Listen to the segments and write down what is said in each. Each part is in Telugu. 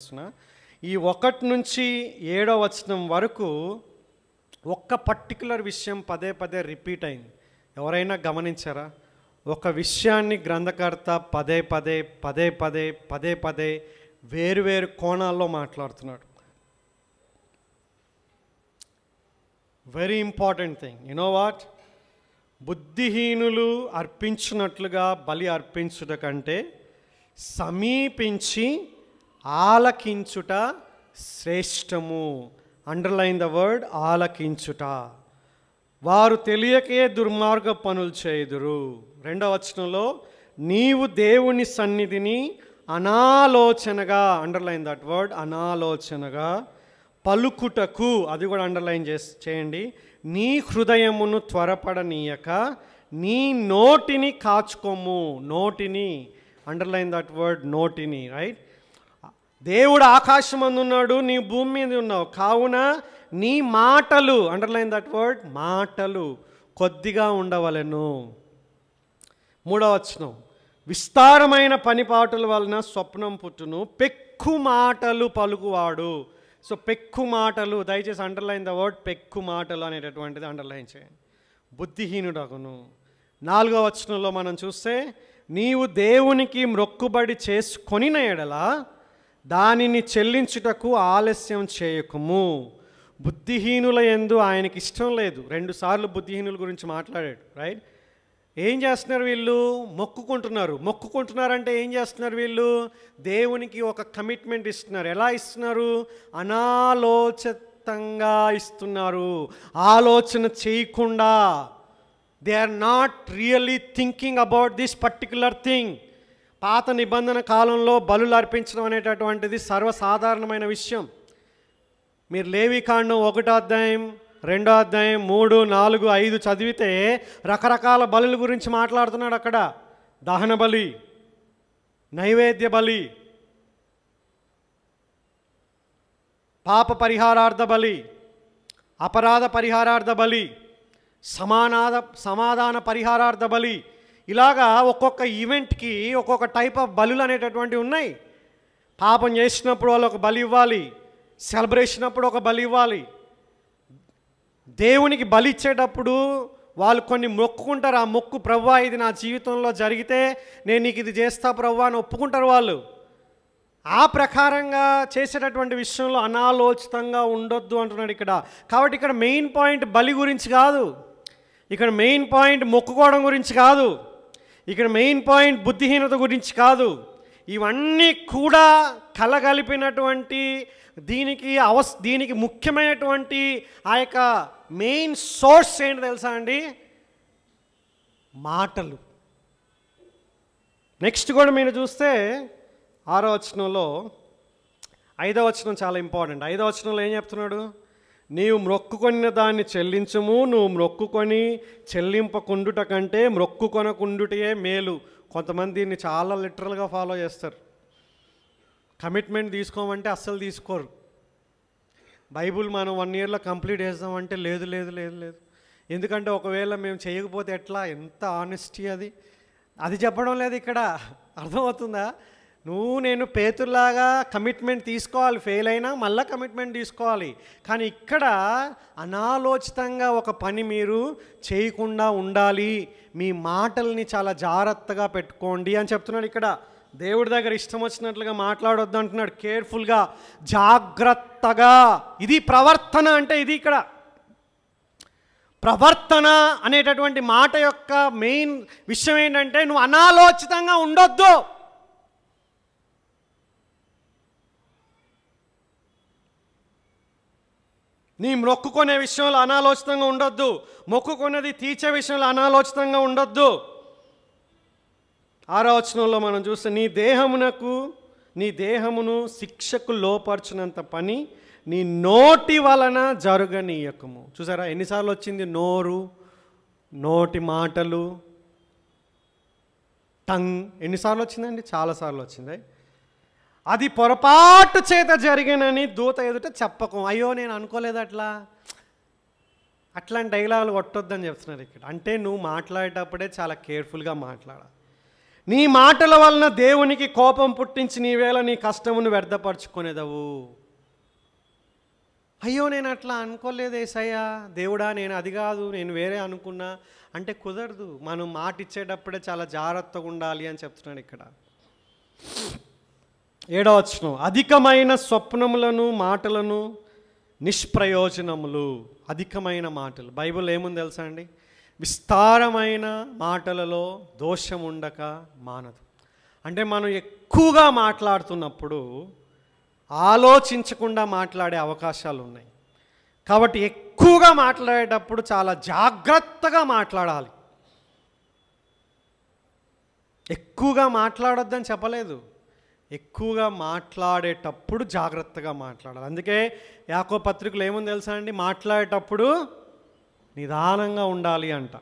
ఈ 1 నుంచి 7వ వచనం వరకు ఒక్క పర్టికులర్ విషయం పదే పదే రిపీట్ అయింది. ఎవరైనా గమనించారా? ఒక విషయాన్ని గ్రంథకర్త పదే పదే వేరు కోణాల్లో మాట్లాడుతున్నాడు. Very important thing. You know what? బుద్ధిహీనులు అర్పించినట్లుగా బలి అర్పించుట కంటే సమీపించి ఆలకించుట శ్రేష్టము. అండర్లైన్ ద వర్డ్ ఆలకించుట. వారు తెలియకే దుర్మార్గ పనులు చేయుదురు. 2వ వచనంలో నీవు దేవుని సన్నిధిని అనాలోచనగా, అండర్లైన్ దట్ వర్డ్, అనాలోచనగా పలుకుటకు, అది కూడా అండర్లైన్ చేయండి, నీ హృదయమును త్వరపడనీయక నీ నోటిని కాచుకోము. నోటిని, అండర్లైన్ దట్ వర్డ్, నోటిని, రైట్? దేవుడు ఆకాశమందు ఉన్నాడు, నీ భూమి మీద ఉన్నావు, కావున నీ మాటలు, అండర్లైన్ దట్ వర్డ్, మాటలు కొద్దిగా ఉండవలెను. 3వ వచనం విస్తారమైన పనిపాటుల వలన స్వప్నం పుట్టును, పెక్కు మాటలు పలుకువాడు. సో పెక్కు మాటలు, దయచేసి అండర్లైన్ ద వర్డ్ పెక్కు మాటలు అనేటటువంటిది అండర్లైన్ చేయండి. బుద్ధిహీనుడగును. 4వ వచనంలో మనం చూస్తే నీవు దేవునికి మ్రొక్కుబడి చేసుకొనిన ఎడల దానిని చెల్లించుటకు ఆలస్యం చేయకుము. బుద్ధిహీనుల యందు ఆయనకి ఇష్టం లేదు. 2 సార్లు బుద్ధిహీనుల గురించి మాట్లాడాడు, రైట్? ఏం చేస్తున్నారు వీళ్ళు? మొక్కుకుంటున్నారంటే ఏం చేస్తున్నారు వీళ్ళు? దేవునికి ఒక కమిట్మెంట్ ఇస్తున్నారు. ఎలా ఇస్తున్నారు? అనాలోచితంగా ఇస్తున్నారు, ఆలోచన చేయకుండా. They are not really thinking about this particular thing. పాత నిబంధన కాలంలో బలులు అర్పించడం అనేటటువంటిది సర్వసాధారణమైన విషయం. మీరు లేవికాండం 1వ అధ్యాయం, 2వ అధ్యాయం, 3, 4, 5 చదివితే రకరకాల బలుల గురించి మాట్లాడుతున్నాడు అక్కడ. దహన బలి, నైవేద్య బలి, పాప పరిహారార్థ బలి, అపరాధ పరిహారార్థ బలి, సమాధాన పరిహారార్థ బలి. ఇలాగా ఒక్కొక్క ఈవెంట్కి ఒక్కొక్క టైప్ ఆఫ్ బలులు అనేటటువంటివి ఉన్నాయి. పాపం చేసినప్పుడు వాళ్ళు ఒక బలి ఇవ్వాలి, సెలబ్రేషన్ అప్పుడు ఒక బలి ఇవ్వాలి. దేవునికి బలి ఇచ్చేటప్పుడు వాళ్ళు కొన్ని మొక్కుకుంటారు. ఆ మొక్కు, ప్రవ్వా ఇది నా జీవితంలో జరిగితే నేను నీకు ఇది చేస్తా ప్రవ్వా అని ఒప్పుకుంటారు వాళ్ళు. ఆ ప్రకారంగా చేసేటటువంటి విషయంలో అనాలోచితంగా ఉండొద్దు అంటున్నాడు ఇక్కడ. కాబట్టి ఇక్కడ మెయిన్ పాయింట్ బలి గురించి కాదు, ఇక్కడ మెయిన్ పాయింట్ మొక్కుకోవడం గురించి కాదు, ఇక్కడ మెయిన్ పాయింట్ బుద్ధిహీనత గురించి కాదు. ఇవన్నీ కూడా కలగలిపినటువంటి దీనికి ముఖ్యమైనటువంటి ఆ యొక్క మెయిన్ సోర్స్ ఏంటి తెలుసా అండి? మాటలు. నెక్స్ట్ కూడా మీరు చూస్తే 6వ వచనంలో, 5వ వచనం చాలా ఇంపార్టెంట్. 5వ వచనంలో ఏం చెప్తున్నాడు? నీవు మ్రొక్కుకొనిన దాన్ని చెల్లించుము, నువ్వు మ్రొక్కుకొని చెల్లింపకుండుట కంటే మ్రొక్కుకొనకుండుటే మేలు. కొంతమంది దీన్ని చాలా లిటరల్గా ఫాలో చేస్తారు. కమిట్మెంట్ తీసుకోమంటే అస్సలు తీసుకోరు. బైబుల్ మనం 1 ఇయర్లో కంప్లీట్ చేద్దామంటే లేదు. ఎందుకంటే ఒకవేళ మేము చేయకపోతే ఎట్లా? ఎంత ఆనెస్టీ అది చెప్పడం లేదు ఇక్కడ. అర్థమవుతుందా? నేను పేతురులాగా కమిట్మెంట్ తీసుకోవాలి, ఫెయిల్ అయినా మళ్ళీ కమిట్మెంట్ తీసుకోవాలి. కానీ ఇక్కడ అనాలోచితంగా ఒక పని మీరు చేయకుండా ఉండాలి, మీ మాటల్ని చాలా జాగ్రత్తగా పెట్టుకోండి అని చెప్తున్నాడు ఇక్కడ. దేవుడి దగ్గర ఇష్టం వచ్చినట్లుగా మాట్లాడొద్దు అంటున్నాడు. కేర్ఫుల్గా, జాగ్రత్తగా. ఇది ప్రవర్తన అంటే. ఇది ఇక్కడ ప్రవర్తన అనేటటువంటి మాట యొక్క మెయిన్ విషయం ఏంటంటే నువ్వు అనాలోచితంగా ఉండొద్దు. నీ మొక్కుకునే విషయంలో అనాలోచితంగా ఉండొద్దు, మొక్కుకున్నది తీర్చే విషయంలో అనాలోచితంగా ఉండొద్దు. 6వ వచనంలో మనం చూస్తే నీ దేహమును శిక్షకు లోపర్చినంత పని నీ నోటి వలన జరగనీయకము. చూసారా ఎన్నిసార్లు వచ్చింది? నోరు, నోటి మాటలు, టంగ్. ఎన్నిసార్లు వచ్చిందండి? చాలాసార్లు వచ్చింది. అది పొరపాటు చేత జరిగినని దూత ఎదుట చెప్పకం. అయ్యో నేను అనుకోలేదు అట్లాంటి డైలాగులు కొట్టొద్దని చెప్తున్నారు ఇక్కడ. అంటే నువ్వు మాట్లాడేటప్పుడే చాలా కేర్ఫుల్గా మాట్లాడాలి. నీ మాటల వలన దేవునికి కోపం పుట్టించి నీవేళ నీ కష్టమును వ్యర్థపరచుకునేదవు. అయ్యో నేను అట్లా అనుకోలేదు యేసయ్యా, దేవుడా నేను అది కాదు, నేను వేరే అనుకున్నా అంటే కుదరదు. మనం మాట ఇచ్చేటప్పుడే చాలా జాగ్రత్తగా ఉండాలి అని చెప్తున్నాడు ఇక్కడ. 7వ వచనం, అధికమైన స్వప్నములను మాటలను నిష్ప్రయోజనములు. అధికమైన మాటలు, బైబిల్ ఏముంది తెలుసా అండి? విస్తారమైన మాటలలో దోషం ఉండక మానదు. అంటే మనం ఎక్కువగా మాట్లాడుతున్నప్పుడు ఆలోచించకుండా మాట్లాడే అవకాశాలు ఉన్నాయి. కాబట్టి ఎక్కువగా మాట్లాడేటప్పుడు చాలా జాగ్రత్తగా మాట్లాడాలి. ఎక్కువగా మాట్లాడొద్దని చెప్పలేదు, ఎక్కువగా మాట్లాడేటప్పుడు జాగ్రత్తగా మాట్లాడాలి. అందుకే యాకోబు పత్రికలో ఏముంది తెలుసా అండి? మాట్లాడేటప్పుడు నిదానంగా ఉండాలి అంట.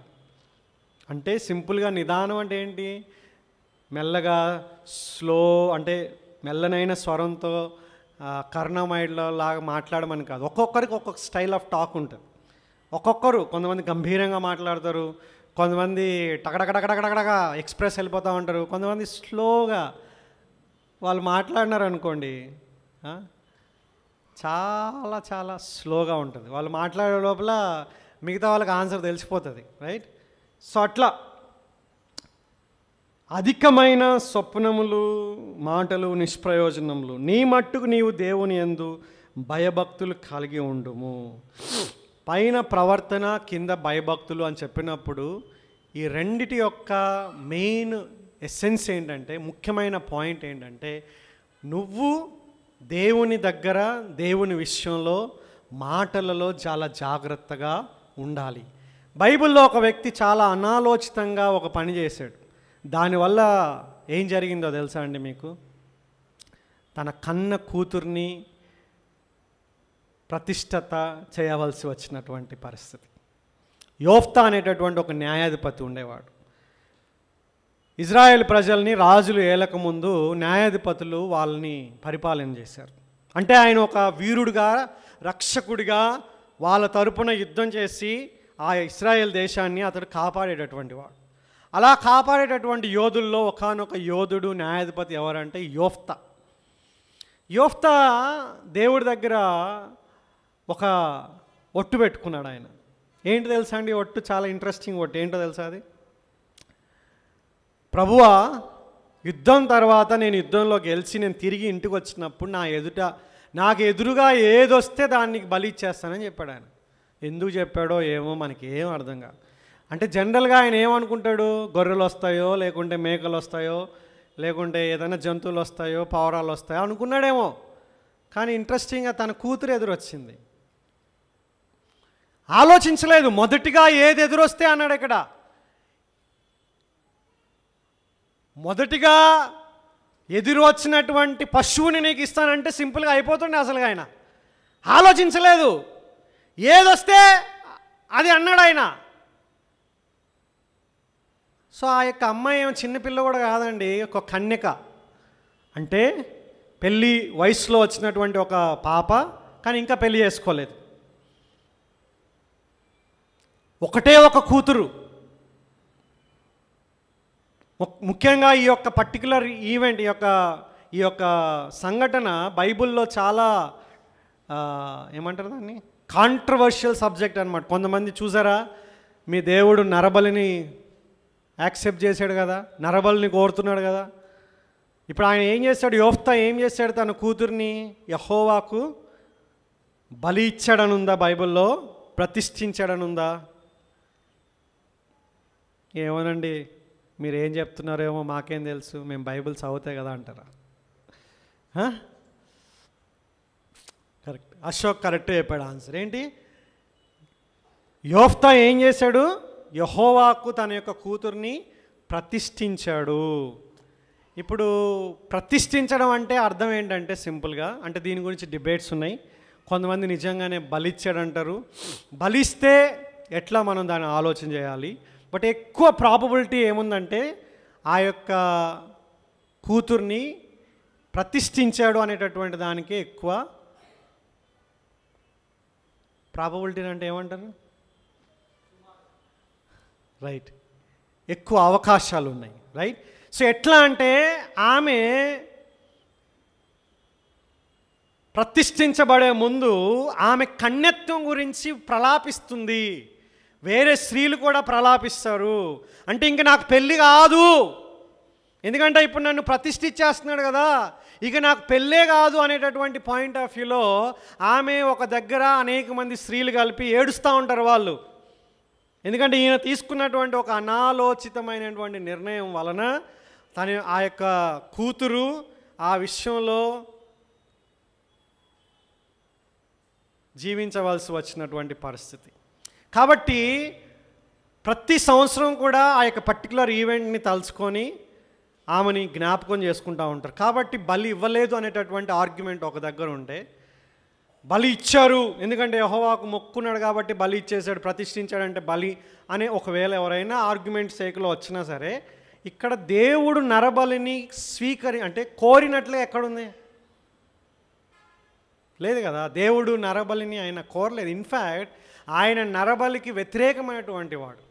అంటే సింపుల్గా నిదానం అంటే ఏంటి? మెల్లగా, స్లో, అంటే మెల్లనైన స్వరంతో కర్ణమైడ్లో లాగా మాట్లాడమని కాదు. ఒక్కొక్కరికి ఒక్కొక్క స్టైల్ ఆఫ్ టాక్ ఉంటుంది. కొంతమంది గంభీరంగా మాట్లాడతారు, కొంతమంది టకటకటకటకటగా ఎక్స్ప్రెస్ వెళ్ళిపోతూ ఉంటారు, కొంతమంది స్లోగా. వాళ్ళు మాట్లాడినారు అనుకోండి చాలా చాలా స్లోగా ఉంటుంది. వాళ్ళు మాట్లాడే లోపల మిగతా వాళ్ళకి ఆన్సర్ తెలిసిపోతుంది, రైట్? సో అట్లా అధికమైన స్వప్నములు మాటలు నిష్ప్రయోజనములు. నీ మట్టుకు నీవు దేవుని యందు భయభక్తులు కలిగి ఉండుము. పైన ప్రవర్తన, కింద భయభక్తులు అని చెప్పినప్పుడు ఈ రెండిటి యొక్క మెయిన్ ఎసెన్స్ ఏంటంటే, ముఖ్యమైన పాయింట్ ఏంటంటే, నువ్వు దేవుని దగ్గర దేవుని విషయంలో మాటలలో చాలా జాగ్రత్తగా ఉండాలి. బైబిల్లో ఒక వ్యక్తి చాలా అనాలోచితంగా ఒక పని చేశాడు. దానివల్ల ఏం జరిగిందో తెలుసా అండి మీకు? తన కన్న కూతుర్ని ప్రతిష్ఠత చేయవలసి వచ్చినటువంటి పరిస్థితి. యోఫ్తా అనేటటువంటి ఒక న్యాయాధిపతి ఉండేవాడు. ఇజ్రాయెల్ ప్రజల్ని రాజులు ఏలకముందు న్యాయాధిపతులు వాళ్ళని పరిపాలన చేశారు. అంటే ఆయన ఒక వీరుడిగా, రక్షకుడిగా వాళ్ళ తరపున యుద్ధం చేసి ఆ ఇశ్రాయేల్ దేశాన్ని అతడు కాపాడేటటువంటి వాడు. అలా కాపాడేటటువంటి యోధుల్లో ఒకానొక యోధుడు, న్యాయాధిపతి ఎవరంటే యోఫ్తా. యోఫ్తా దేవుడి దగ్గర ఒక ఒట్టు పెట్టుకున్నాడు ఆయన. ఏంటి తెలుసా అండి ఒట్టు? చాలా ఇంట్రెస్టింగ్ ఒట్టు. ఏంటో తెలుసా అది? ప్రభువా, యుద్ధం తర్వాత నేను యుద్ధంలో గెలిచి నేను తిరిగి ఇంటికి వచ్చినప్పుడు నాకు ఎదురుగా ఏదొస్తే దానికి బలి ఇచ్చేస్తానని చెప్పాడు ఆయన. ఎందుకు చెప్పాడో ఏమో మనకి ఏం అర్థం కాదు. అంటే జనరల్గా ఆయన ఏమనుకుంటాడు? గొర్రెలు వస్తాయో, లేకుంటే మేకలు వస్తాయో, లేకుంటే ఏదైనా జంతువులు వస్తాయో, పావురాలు వస్తాయో అనుకున్నాడేమో. కానీ ఇంట్రెస్టింగ్గా తన కూతురు ఎదురొచ్చింది. ఆలోచించలేదు, మొదటిగా ఏది ఎదురొస్తే అన్నాడు ఇక్కడ. మొదటిగా ఎదురు వచ్చినటువంటి పశువుని నీకు ఇస్తానంటే సింపుల్గా అయిపోతుండే. అసలు ఆయన ఆలోచించలేదు, ఏదొస్తే అది అన్నాడు ఆయన. సో ఆ యొక్క అమ్మాయి ఏమో చిన్నపిల్ల కూడా కాదండి, ఒక కన్యక. అంటే పెళ్ళి వయసులో వచ్చినటువంటి ఒక పాప, కానీ ఇంకా పెళ్ళి చేసుకోలేదు. ఒకటే ఒక కూతురు. ముఖ్యంగా ఈ యొక్క పర్టికులర్ ఈవెంట్, ఈ యొక్క సంఘటన బైబిల్లో చాలా ఏమంటారు దాన్ని, కాంట్రవర్షియల్ సబ్జెక్ట్ అనమాట. కొంతమంది చూసారా, మీ దేవుడు నరబలిని యాక్సెప్ట్ చేశాడు కదా, నరబలిని కోరుతున్నాడు కదా. ఇప్పుడు ఆయన ఏం చేశాడు? యోఫ్తా ఏం చేశాడు? తన కూతుర్ని యెహోవాకు బలి ఇచ్చాడనుందా బైబిల్లో? ప్రతిష్ఠించాడనుందా? ఏమోనండి, మీరేం చెప్తున్నారేమో మాకేం తెలుసు, మేము బైబిల్ చదివితే కదా అంటారా? కరెక్ట్, అశోక్ కరెక్ట్ చెప్పాడు ఆన్సర్. ఏంటి? యోఫ్తా ఏం చేశాడు? యెహోవాకు తన యొక్క కూతుర్ని ప్రతిష్ఠించాడు. ఇప్పుడు ప్రతిష్ఠించడం అంటే అర్థం ఏంటంటే సింపుల్గా, అంటే దీని గురించి డిబేట్స్ ఉన్నాయి. కొంతమంది నిజంగానే బలిచ్చాడంటారు. బలిస్తే ఎట్లా మనం దాన్ని ఆలోచన చేయాలి. బట్ ఎక్కువ ప్రాబబిలిటీ ఏముందంటే ఆ యొక్క కూతుర్ని ప్రతిష్ఠించాడు అనేటటువంటి దానికి ఎక్కువ ప్రాబబిలిటీ. అంటే ఏమంటారు? రైట్, ఎక్కువ అవకాశాలు ఉన్నాయి. రైట్. సో ఎట్లా అంటే ఆమె ప్రతిష్ఠించబడే ముందు ఆమె కన్యత్వం గురించి ప్రలాపిస్తుంది. వేరే స్త్రీలు కూడా ప్రలాపిస్తారు. అంటే ఇంక నాకు పెళ్ళి కాదు, ఎందుకంటే ఇప్పుడు నన్ను ప్రతిష్ఠించేస్తున్నాడు కదా, ఇక నాకు పెళ్ళే కాదు అనేటటువంటి పాయింట్ ఆఫ్ వ్యూలో ఆమె ఒక దగ్గర అనేక మంది స్త్రీలు కలిపి ఏడుస్తూ ఉంటారు వాళ్ళు. ఎందుకంటే ఈయన తీసుకున్నటువంటి ఒక అనాలోచితమైనటువంటి నిర్ణయం వలన తన ఆ యొక్క కూతురు ఆ విషయంలో జీవించవలసి వచ్చినటువంటి పరిస్థితి. కాబట్టి ప్రతి సంవత్సరం కూడా ఆ యొక్క పర్టికులర్ ఈవెంట్ని తలుచుకొని ఆమెని జ్ఞాపకం చేసుకుంటూ ఉంటారు. కాబట్టి బలి ఇవ్వలేదు అనేటటువంటి ఆర్గ్యుమెంట్ ఒక దగ్గర ఉంటే, బలి ఇచ్చారు ఎందుకంటే యెహోవాకు మొక్కున్నాడు కాబట్టి బలి ఇచ్చేసాడు, ప్రతిష్ఠించాడంటే బలి అనే ఒకవేళ ఎవరైనా ఆర్గ్యుమెంట్ సేకలో వచ్చినా సరే, ఇక్కడ దేవుడు నరబలిని అంటే కోరినట్లే ఎక్కడుంది? లేదు కదా. దేవుడు నరబలిని ఆయన కోరలేదు. ఇన్ఫ్యాక్ట్ ఆయన నరబలికి వ్యతిరేకమైనటువంటి వాడు.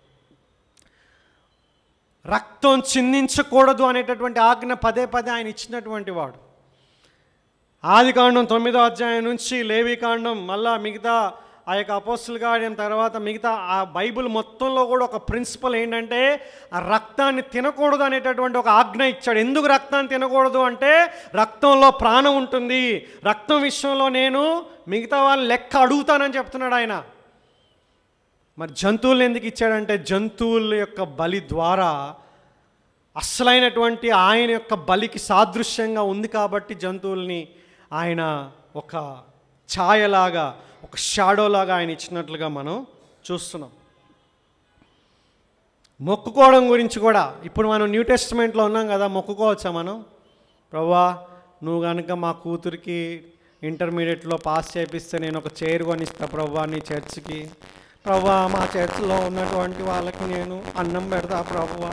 రక్తం చిందించకూడదు అనేటటువంటి ఆజ్ఞ పదే పదే ఆయన ఇచ్చినటువంటి వాడు. ఆదికాండం 9వ అధ్యాయం నుంచి లేవీకాండం, మళ్ళా మిగతా ఆ యొక్క అపోస్తుల కార్యం తర్వాత మిగతా ఆ బైబిల్ మొత్తంలో కూడా ఒక ప్రిన్సిపల్ ఏంటంటే ఆ రక్తాన్ని తినకూడదు అనేటటువంటి ఒక ఆజ్ఞ ఇచ్చాడు. ఎందుకు రక్తాన్ని తినకూడదు అంటే రక్తంలో ప్రాణం ఉంటుంది, రక్తం విషయంలో నేను మిగతా వాళ్ళని లెక్క అడుగుతానని చెప్తున్నాడు ఆయన. మరి జంతువులు ఎందుకు ఇచ్చాడంటే జంతువుల యొక్క బలి ద్వారా అసలైనటువంటి ఆయన యొక్క బలికి సాదృశ్యంగా ఉంది కాబట్టి జంతువుల్ని ఆయన ఒక ఛాయలాగా, ఒక షాడోలాగా ఆయన ఇచ్చినట్లుగా మనం చూస్తున్నాం. మొక్కుకోవడం గురించి కూడా ఇప్పుడు మనం న్యూ టెస్టిమెంట్లో ఉన్నాం కదా, మొక్కుకోవచ్చా మనం? ప్రభువా నువ్వు కనుక మా కూతురికి ఇంటర్మీడియట్లో పాస్ చేపిస్తే నేను ఒక చైర్ కొనిస్తా ప్రభువా నీ చర్చ్కి, ప్రభువా మా చర్చ్లో ఉన్నటువంటి వాళ్ళకి నేను అన్నం పెడతా ప్రభువా,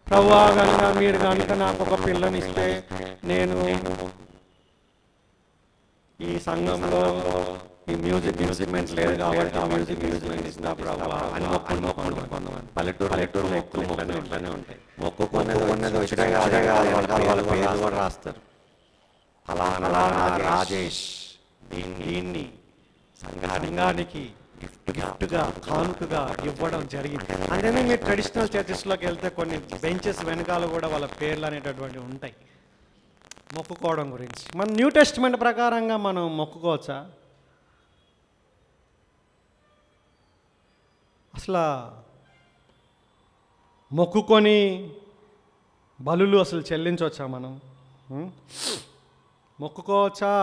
ప్రభువా కనుక మీరు కనుక నాకు ఒక పిల్లనిస్తే నేను ఈ సంఘంలో ఈ మ్యూజిక్ ఇన్స్ట్రుమెంట్స్ లేదు కాబట్టి మ్యూజిక్ ఇన్స్ట్రుమెంట్ ఇస్తా ప్రభువా అని పల్లెటూరులో ఎక్కువ ఇట్లానే ఉంటాయి. మొక్కుకున్నది వచ్చే వాళ్ళ పేరు కూడా రాస్తారు. అలా రాజేష్ దీన్ని సంఘానికి గిఫ్ట్గా కానుకగా ఇవ్వడం జరిగింది. అంటేనే మీరు ట్రెడిషనల్ చర్చెస్లోకి వెళ్తే కొన్ని బెంచెస్ వెనకాల కూడా వాళ్ళ పేర్లు అనేటటువంటివి ఉంటాయి మొక్కుకోవడం గురించి. మన న్యూ టెస్టిమెంట్ ప్రకారంగా మనం మొక్కుకోవచ్చా? అసలు మొక్కుకొని బలులు అసలు చెల్లించవచ్చా మనం? మొక్కుకోవచ్చా?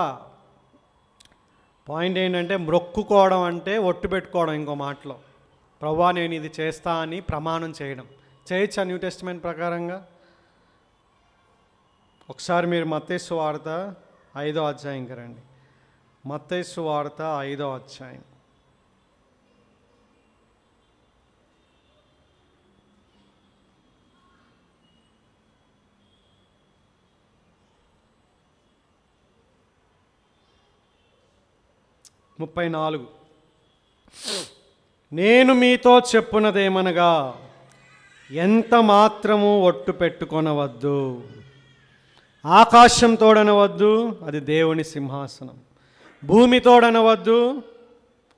పాయింట్ ఏంటంటే మొక్కుకోవడం అంటే ఒట్టు పెట్టుకోవడం. ఇంకో మాటలో ప్రభువా నేను ఇది చేస్తా అని ప్రమాణం చేయడం. చేయొచ్చా న్యూ టెస్టిమెంట్ ప్రకారంగా? ఒకసారి మీరు మత్తయి సువార్త 5వ అధ్యాయంకి రండి. మత్తయి సువార్త 5వ అధ్యాయం. నేను మీతో చెప్పున్నదేమనగా ఎంత మాత్రము ఒట్టు పెట్టుకొనవద్దు. ఆకాశం తోడనవద్దు, అది దేవుని సింహాసనం. భూమి తోడనవద్దు,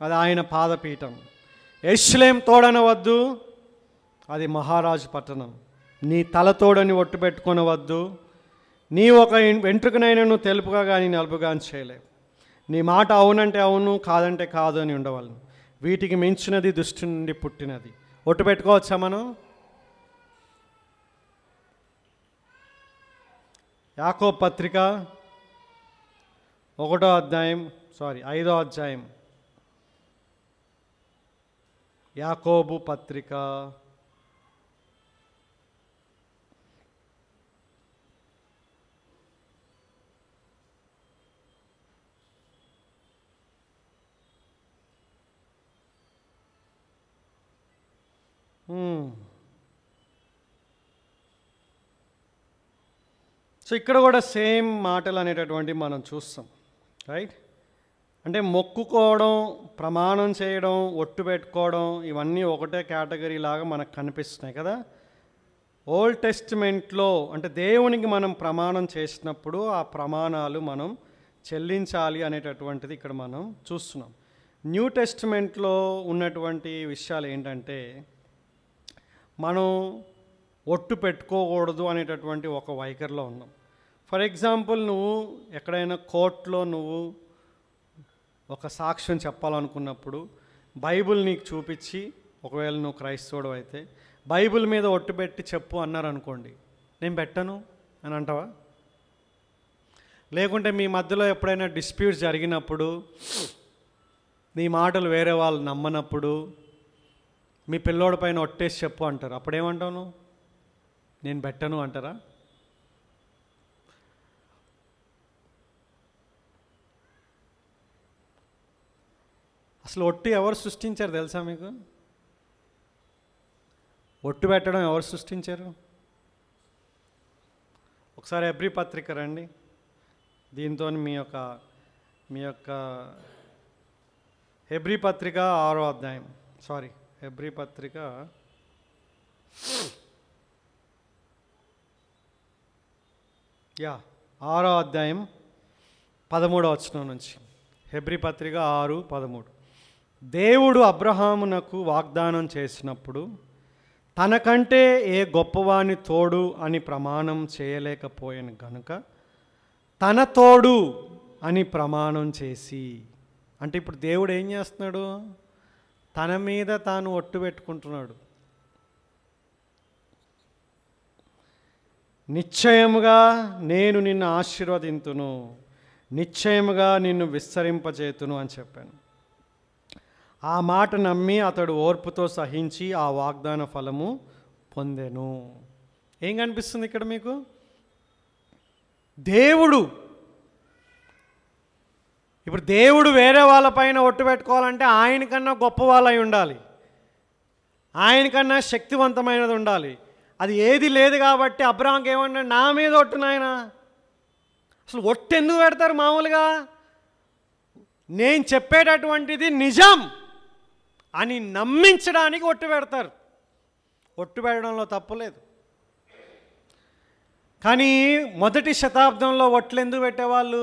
అది ఆయన పాదపీఠం. యెరూషలేము తోడనవద్దు, అది మహారాజు పట్టణం. నీ తల తోడని ఒట్టు పెట్టుకొనవద్దు. నీ ఒక వెంట్రుకనైనా తెలుపుగా కానీ నలుపుగా చేయలేవు. నీ మాట అవునంటే అవును, కాదంటే కాదు అని ఉండవలను. వీటికి మించినది దుష్టి నుండి పుట్టినది. ఒట్టు పెట్టుకోవచ్చా మనం? యాకోబు పత్రిక 5వ అధ్యాయం యాకోబు పత్రిక 5వ. సో ఇక్కడ కూడా సేమ్ మాటలు అనేటటువంటివి మనం చూస్తాం, రైట్? అంటే మొక్కుకోవడం, ప్రమాణం చేయడం, ఒట్టు పెట్టుకోవడం ఇవన్నీ ఒకటే కేటగిరీ లాగా మనకు కనిపిస్తున్నాయి కదా. ఓల్డ్ టెస్టిమెంట్లో అంటే దేవునికి మనం ప్రమాణం చేసినప్పుడు ఆ ప్రమాణాలు మనం చెల్లించాలి అనేటటువంటిది ఇక్కడ మనం చూస్తున్నాం. న్యూ టెస్టిమెంట్లో ఉన్నటువంటి విషయాలు ఏంటంటే మనం ఒట్టు పెట్టుకోకూడదు అనేటటువంటి ఒక వైఖరిలో ఉన్నాం. ఫర్ ఎగ్జాంపుల్, నువ్వు ఎక్కడైనా కోర్టులో నువ్వు ఒక సాక్ష్యం చెప్పాలనుకున్నప్పుడు బైబిల్ నీకు చూపించి, ఒకవేళ నువ్వు క్రైస్తవుడు అయితే బైబిల్ మీద ఒట్టు పెట్టి చెప్పు అన్నారనుకోండి, నేను పెట్టను అని అంటావా? లేకుంటే మీ మధ్యలో ఎప్పుడైనా డిస్ప్యూట్ జరిగినప్పుడు, నీ మాటలు వేరే వాళ్ళు నమ్మనప్పుడు మీ పిల్లోడి పైన ఒట్టేసి చెప్పు అంటారు, అప్పుడేమంటావు నువ్వు? నేను పెట్టను అంటారా? అసలు ఒట్టు ఎవరు సృష్టించారు తెలుసా మీకు? ఒట్టు పెట్టడం ఎవరు సృష్టించారు? ఒకసారి హెబ్రీ పత్రిక రండి. దీంతో మీ యొక్క హెబ్రీ పత్రిక 6వ అధ్యాయం, హెబ్రీ పత్రిక 6వ అధ్యాయం 13వ వచనం నుంచి. హెబ్రీ పత్రిక 6:13. దేవుడు అబ్రహామునకు వాగ్దానం చేసినప్పుడు తనకంటే ఏ గొప్పవాని తోడు అని ప్రమాణం చేయలేకపోయాను గనుక తన తోడు అని ప్రమాణం చేసి, అంటే ఇప్పుడు దేవుడు ఏం చేస్తున్నాడు? తన మీద తాను ఒట్టు పెట్టుకుంటున్నాడు. నిశ్చయముగా నేను నిన్ను ఆశీర్వదింతును, నిశ్చయముగా నిన్ను విస్తరింపజేతును అని చెప్పాను. ఆ మాట నమ్మి అతడు ఓర్పుతో సహించి ఆ వాగ్దాన ఫలము పొందెను. ఏం కనిపిస్తుంది ఇక్కడ మీకు? దేవుడు ఇప్పుడు దేవుడు వేరే వాళ్ళపైన ఒట్టు పెట్టుకోవాలంటే ఆయనకన్నా గొప్ప వాళ్ళై ఉండాలి, ఆయనకన్నా శక్తివంతమైనది ఉండాలి. అది ఏది లేదు కాబట్టి అబ్రహాంకి ఏమన్నాడు? నా మీద ఒట్టు నాయన. అసలు ఒట్టు ఎందుకు పెడతారు మామూలుగా? నేను చెప్పేటటువంటిది నిజం అని నమ్మించడానికి ఒట్టు పెడతారు. ఒట్టు పెట్టడంలో తప్పులేదు. కానీ మొదటి శతాబ్దంలో ఒట్లు ఎందుకు పెట్టేవాళ్ళు?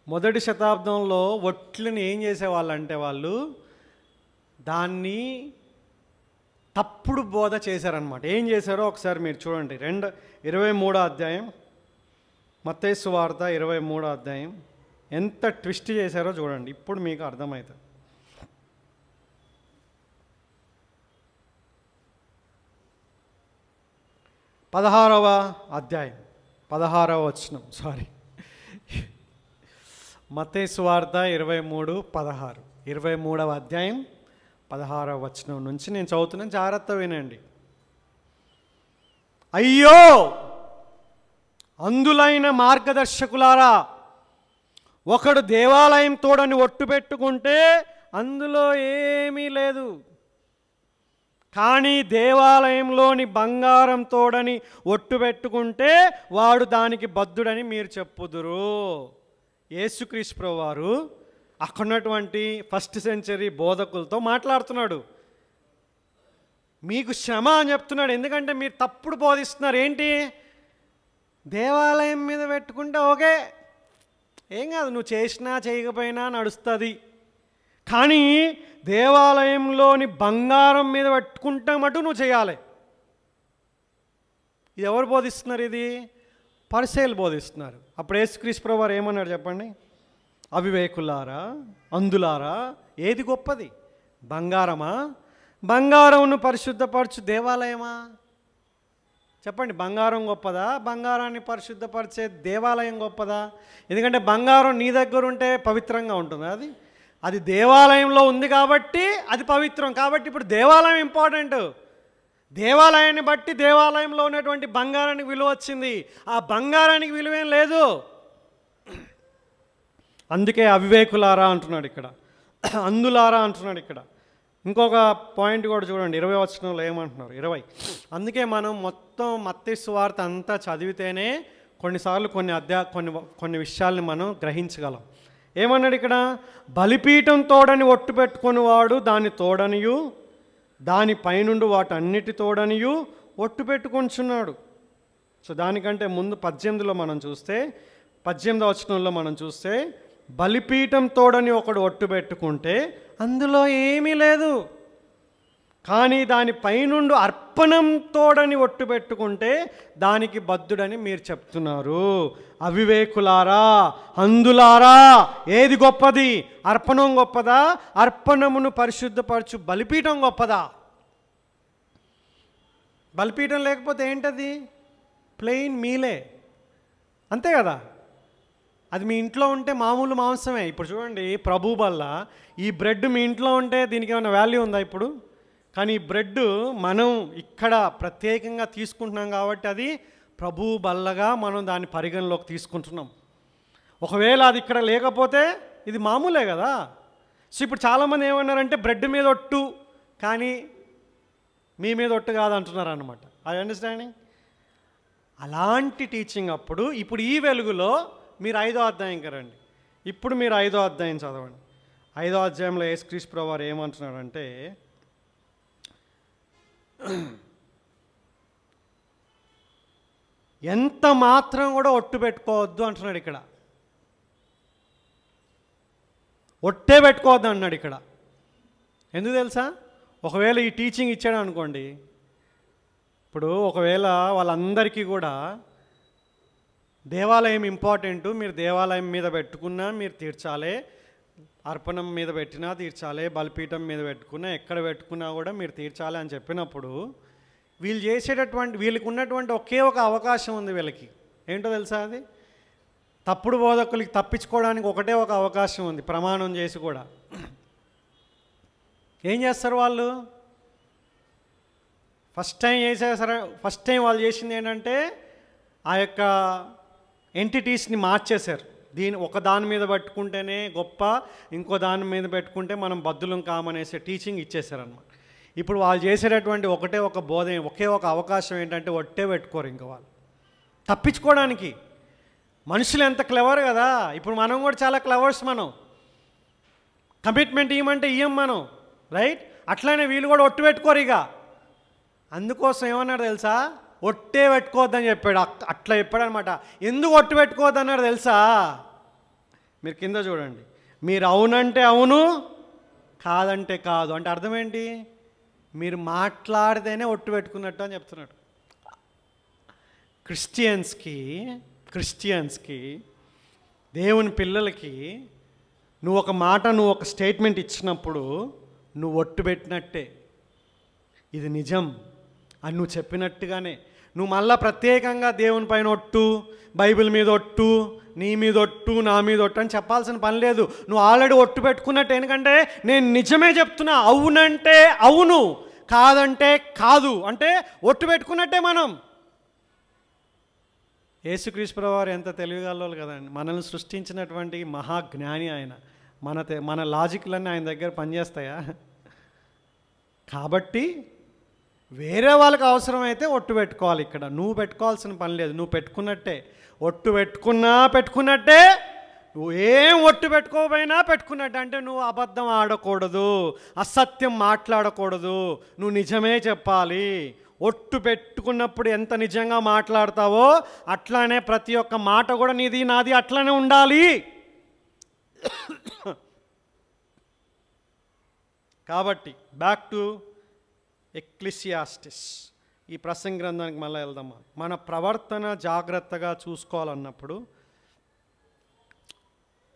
మొదటి శతాబ్దంలో ఒట్లని ఏం చేసేవాళ్ళు అంటే వాళ్ళు దాన్ని తప్పుడు బోధ చేశారనమాట. ఏం చేశారో ఒకసారి మీరు చూడండి. 23వ అధ్యాయం, మత్తయి సువార్త 23వ అధ్యాయం. ఎంత ట్విస్ట్ చేశారో చూడండి, ఇప్పుడు మీకు అర్థమవుతుంది. 16వ అధ్యాయం 16వ వచనం. మత్తయి సువార్త 23:16. 23వ అధ్యాయం 16వ వచనం నుంచి నేను చదువుతున్నాను, జాగ్రత్త వినండి. అయ్యో అందులైన మార్గదర్శకులారా, ఒకడు దేవాలయం తోడని ఒట్టు పెట్టుకుంటే అందులో ఏమీ లేదు, కానీ దేవాలయంలోని బంగారం తోడని ఒట్టు పెట్టుకుంటే వాడు దానికి బద్ధుడని మీరు చెప్పుదురు. యేసుక్రీస్తు ప్రభువారు అక్కడున్నటువంటి ఫస్ట్ సెంచరీ బోధకులతో మాట్లాడుతున్నాడు. మీకు శ్రమ అని చెప్తున్నాడు, ఎందుకంటే మీరు తప్పుడు బోధిస్తున్నారు. ఏంటి? దేవాలయం మీద పెట్టుకుంటే ఓకే, ఏం కాదు, నువ్వు చేసినా చేయకపోయినా నడుస్తుంది. కానీ దేవాలయంలోని బంగారం మీద పెట్టుకుంటే మటు నువ్వు చేయాలి. ఇది ఎవరు బోధిస్తున్నారు? ఇది పరిసయ్యులు బోధిస్తున్నారు. అప్పుడు యేసుక్రీస్తు ప్రభువారు ఏమన్నాడు చెప్పండి? అవివేకులారా, అందులారా, ఏది గొప్పది? బంగారమా? బంగారంను పరిశుద్ధపరచు దేవాలయమా? చెప్పండి, బంగారం గొప్పదా? బంగారాన్ని పరిశుద్ధపరిచే దేవాలయం గొప్పదా? ఎందుకంటే బంగారం నీ దగ్గర ఉంటే పవిత్రంగా ఉంటుంది. అది దేవాలయంలో ఉంది కాబట్టి అది పవిత్రం. కాబట్టి ఇప్పుడు దేవాలయం ఇంపార్టెంట్. దేవాలయాన్ని బట్టి దేవాలయంలో ఉన్నటువంటి బంగారానికి విలువ వచ్చింది. ఆ బంగారానికి విలువేం లేదు. అందుకే అవివేకులారా అంటున్నాడు ఇక్కడ, అందులారా అంటున్నాడు ఇక్కడ. ఇంకొక పాయింట్ కూడా చూడండి, 20వ వచనంలో ఏమంటున్నారు? 20. అందుకే మనం మొత్తం మత్తయి సువార్త అంతా చదివితేనే కొన్నిసార్లు కొన్ని విషయాల్ని మనం గ్రహించగలం. ఏమన్నాడు ఇక్కడ? బలిపీఠం తోడని ఒట్టు పెట్టుకుని వాడు దాన్ని తోడనియు, దానిపైనుండి వాటన్నిటితోడనియు ఒట్టు పెట్టుకొంచున్నాడు. సో దానికంటే ముందు 18లో మనం చూస్తే, 18వ వచనంలో మనం చూస్తే, బలిపీఠం తోడని ఒకడు ఒట్టు పెట్టుకుంటే అందులో ఏమీ లేదు, కానీ దాని పైనుండి అర్పణం తోడని ఒట్టు పెట్టుకుంటే దానికి బద్ధుడని మీరు చెప్తున్నారు. అవివేకులారా, అందులారా, ఏది గొప్పది? అర్పణం గొప్పదా? అర్పణమును పరిశుద్ధపరచు బలిపీఠం గొప్పదా? బలిపీఠం లేకపోతే ఏంటది? ప్లెయిన్ మీలే, అంతే కదా. అది మీ ఇంట్లో ఉంటే మామూలు మాంసమే. ఇప్పుడు చూడండి, ప్రభు బల్ల ఈ బ్రెడ్ మీ ఇంట్లో ఉంటే దీనికి ఏమైనా వాల్యూ ఉందా ఇప్పుడు? కానీ ఈ బ్రెడ్ మనం ఇక్కడ ప్రత్యేకంగా తీసుకుంటున్నాం కాబట్టి అది ప్రభు బల్లగా మనం దాన్ని పరిగణలోకి తీసుకుంటున్నాం. ఒకవేళ అది ఇక్కడ లేకపోతే ఇది మామూలే కదా. సో ఇప్పుడు చాలామంది ఏమన్నారంటే బ్రెడ్ మీద ఒట్టు, కానీ మీ మీద ఒట్టు కాదంటున్నారు అన్నమాట. అది అండర్స్టాండింగ్. అలాంటి టీచింగ్ అప్పుడు ఇప్పుడు ఈ వెలుగులో మీరు 5వ అధ్యాయంకి రండి. ఇప్పుడు మీరు 5వ అధ్యాయం చదవండి. 5వ అధ్యాయంలో యేసుక్రీస్తు ప్రభువు వారు ఏమంటున్నారంటే, ఎంత మాత్రం కూడా ఒట్టు పెట్టుకోవద్దు అంటున్నాడు ఇక్కడ. ఒట్టే పెట్టుకోవద్దు అన్నాడు ఇక్కడ. ఎందుకు తెలుసా? ఒకవేళ ఈ టీచింగ్ ఇచ్చాడు అనుకోండి, ఇప్పుడు ఒకవేళ వాళ్ళందరికీ కూడా దేవాలయం ఇంపార్టెంటు, మీరు దేవాలయం మీద పెట్టుకున్నా మీరు తీర్చాలి, అర్పణం మీద పెట్టినా తీర్చాలి, బలిపీఠం మీద పెట్టుకున్నా, ఎక్కడ పెట్టుకున్నా కూడా మీరు తీర్చాలి అని చెప్పినప్పుడు వీళ్ళకి ఉన్నటువంటి ఒకే ఒక అవకాశం ఉంది వీళ్ళకి. ఏంటో తెలుసా? అది తప్పుడు బోధకులకి తప్పించుకోవడానికి ఒకటే ఒక అవకాశం ఉంది, ప్రమాణం చేసి కూడా. ఏం చేస్తారు వాళ్ళు? ఫస్ట్ టైం వాళ్ళు చేసింది ఏంటంటే ఆ యొక్క ఎంటిటీస్ని మార్చేశారు. ఒక దాని మీద పెట్టుకుంటేనే గొప్ప, ఇంకో దాని మీద పెట్టుకుంటే మనం బద్దులం కామనేసే టీచింగ్ ఇచ్చేసారనమాట. ఇప్పుడు వాళ్ళు చేసేటటువంటి ఒకటే ఒక బోధ, ఒకే ఒక అవకాశం ఏంటంటే ఒట్టే పెట్టుకోరు ఇంకా వాళ్ళు తప్పించుకోవడానికి. మనుషులు ఎంత క్లెవర్ కదా. ఇప్పుడు మనం కూడా చాలా క్లవర్స్. మనం కమిట్మెంట్ ఇవ్వమంటే ఇయ్యం మనం, రైట్? అట్లానే వీళ్ళు కూడా ఒట్టు పెట్టుకోరు ఇక. అందుకోసం ఏమన్నాడు తెలుసా? ఒట్టే పెట్టుకోవద్దని చెప్పాడు. అట్లా చెప్పాడు అనమాట. ఎందుకు ఒట్టు పెట్టుకోవద్దన్నాడు తెలుసా? మీరు కింద చూడండి. మీరు అవునంటే అవును, కాదంటే కాదు. అంటే అర్థం ఏంటి? మీరు మాట్లాడితేనే ఒట్టు పెట్టుకున్నట్టు అని చెప్తున్నాడు. క్రిస్టియన్స్కి దేవుని పిల్లలకి నువ్వు ఒక స్టేట్మెంట్ ఇచ్చినప్పుడు నువ్వు ఒట్టు పెట్టినట్టే. ఇది నిజం అని నువ్వు చెప్పినట్టుగానే నువ్వు మళ్ళీ ప్రత్యేకంగా దేవుని పైన ఒట్టు, బైబిల్ మీద ఒట్టు, నీ మీద ఒట్టు, నా మీద ఒట్టు అని చెప్పాల్సిన పని లేదు. నువ్వు ఆల్రెడీ ఒట్టు పెట్టుకున్నట్టు. ఎందుకంటే నేను నిజమే చెప్తున్నా. అవునంటే అవును, కాదంటే కాదు. అంటే ఒట్టు పెట్టుకున్నట్టే మనం. యేసుక్రీస్తు ప్రభువు వారు ఎంత తెలివిగలవాళ్ళు కదండి. మనల్ని సృష్టించినటువంటి మహాజ్ఞాని ఆయన. మన లాజిక్లన్నీ ఆయన దగ్గర పనిచేస్తాయా? కాబట్టి వేరే వాళ్ళకి అవసరమైతే ఒట్టు పెట్టుకోవాలి. ఇక్కడ నువ్వు పెట్టుకోవాల్సిన పని లేదు. నువ్వు పెట్టుకున్నట్టే. ఒట్టు పెట్టుకున్నట్టే. నువ్వు ఏం ఒట్టు పెట్టుకోకపోయినా పెట్టుకున్నట్టే. అంటే నువ్వు అబద్ధం ఆడకూడదు, అసత్యం మాట్లాడకూడదు, నువ్వు నిజమే చెప్పాలి. ఒట్టు పెట్టుకున్నప్పుడు ఎంత నిజంగా మాట్లాడతావో అట్లానే ప్రతి ఒక్క మాట కూడా నీది నాది అట్లానే ఉండాలి. కాబట్టి బ్యాక్ టు ఎక్లిసియాస్టిస్, ఈ ప్రసంగ గ్రంథానికి మళ్ళీ వెళ్దామా. మన ప్రవర్తన జాగ్రత్తగా చూసుకోవాలన్నప్పుడు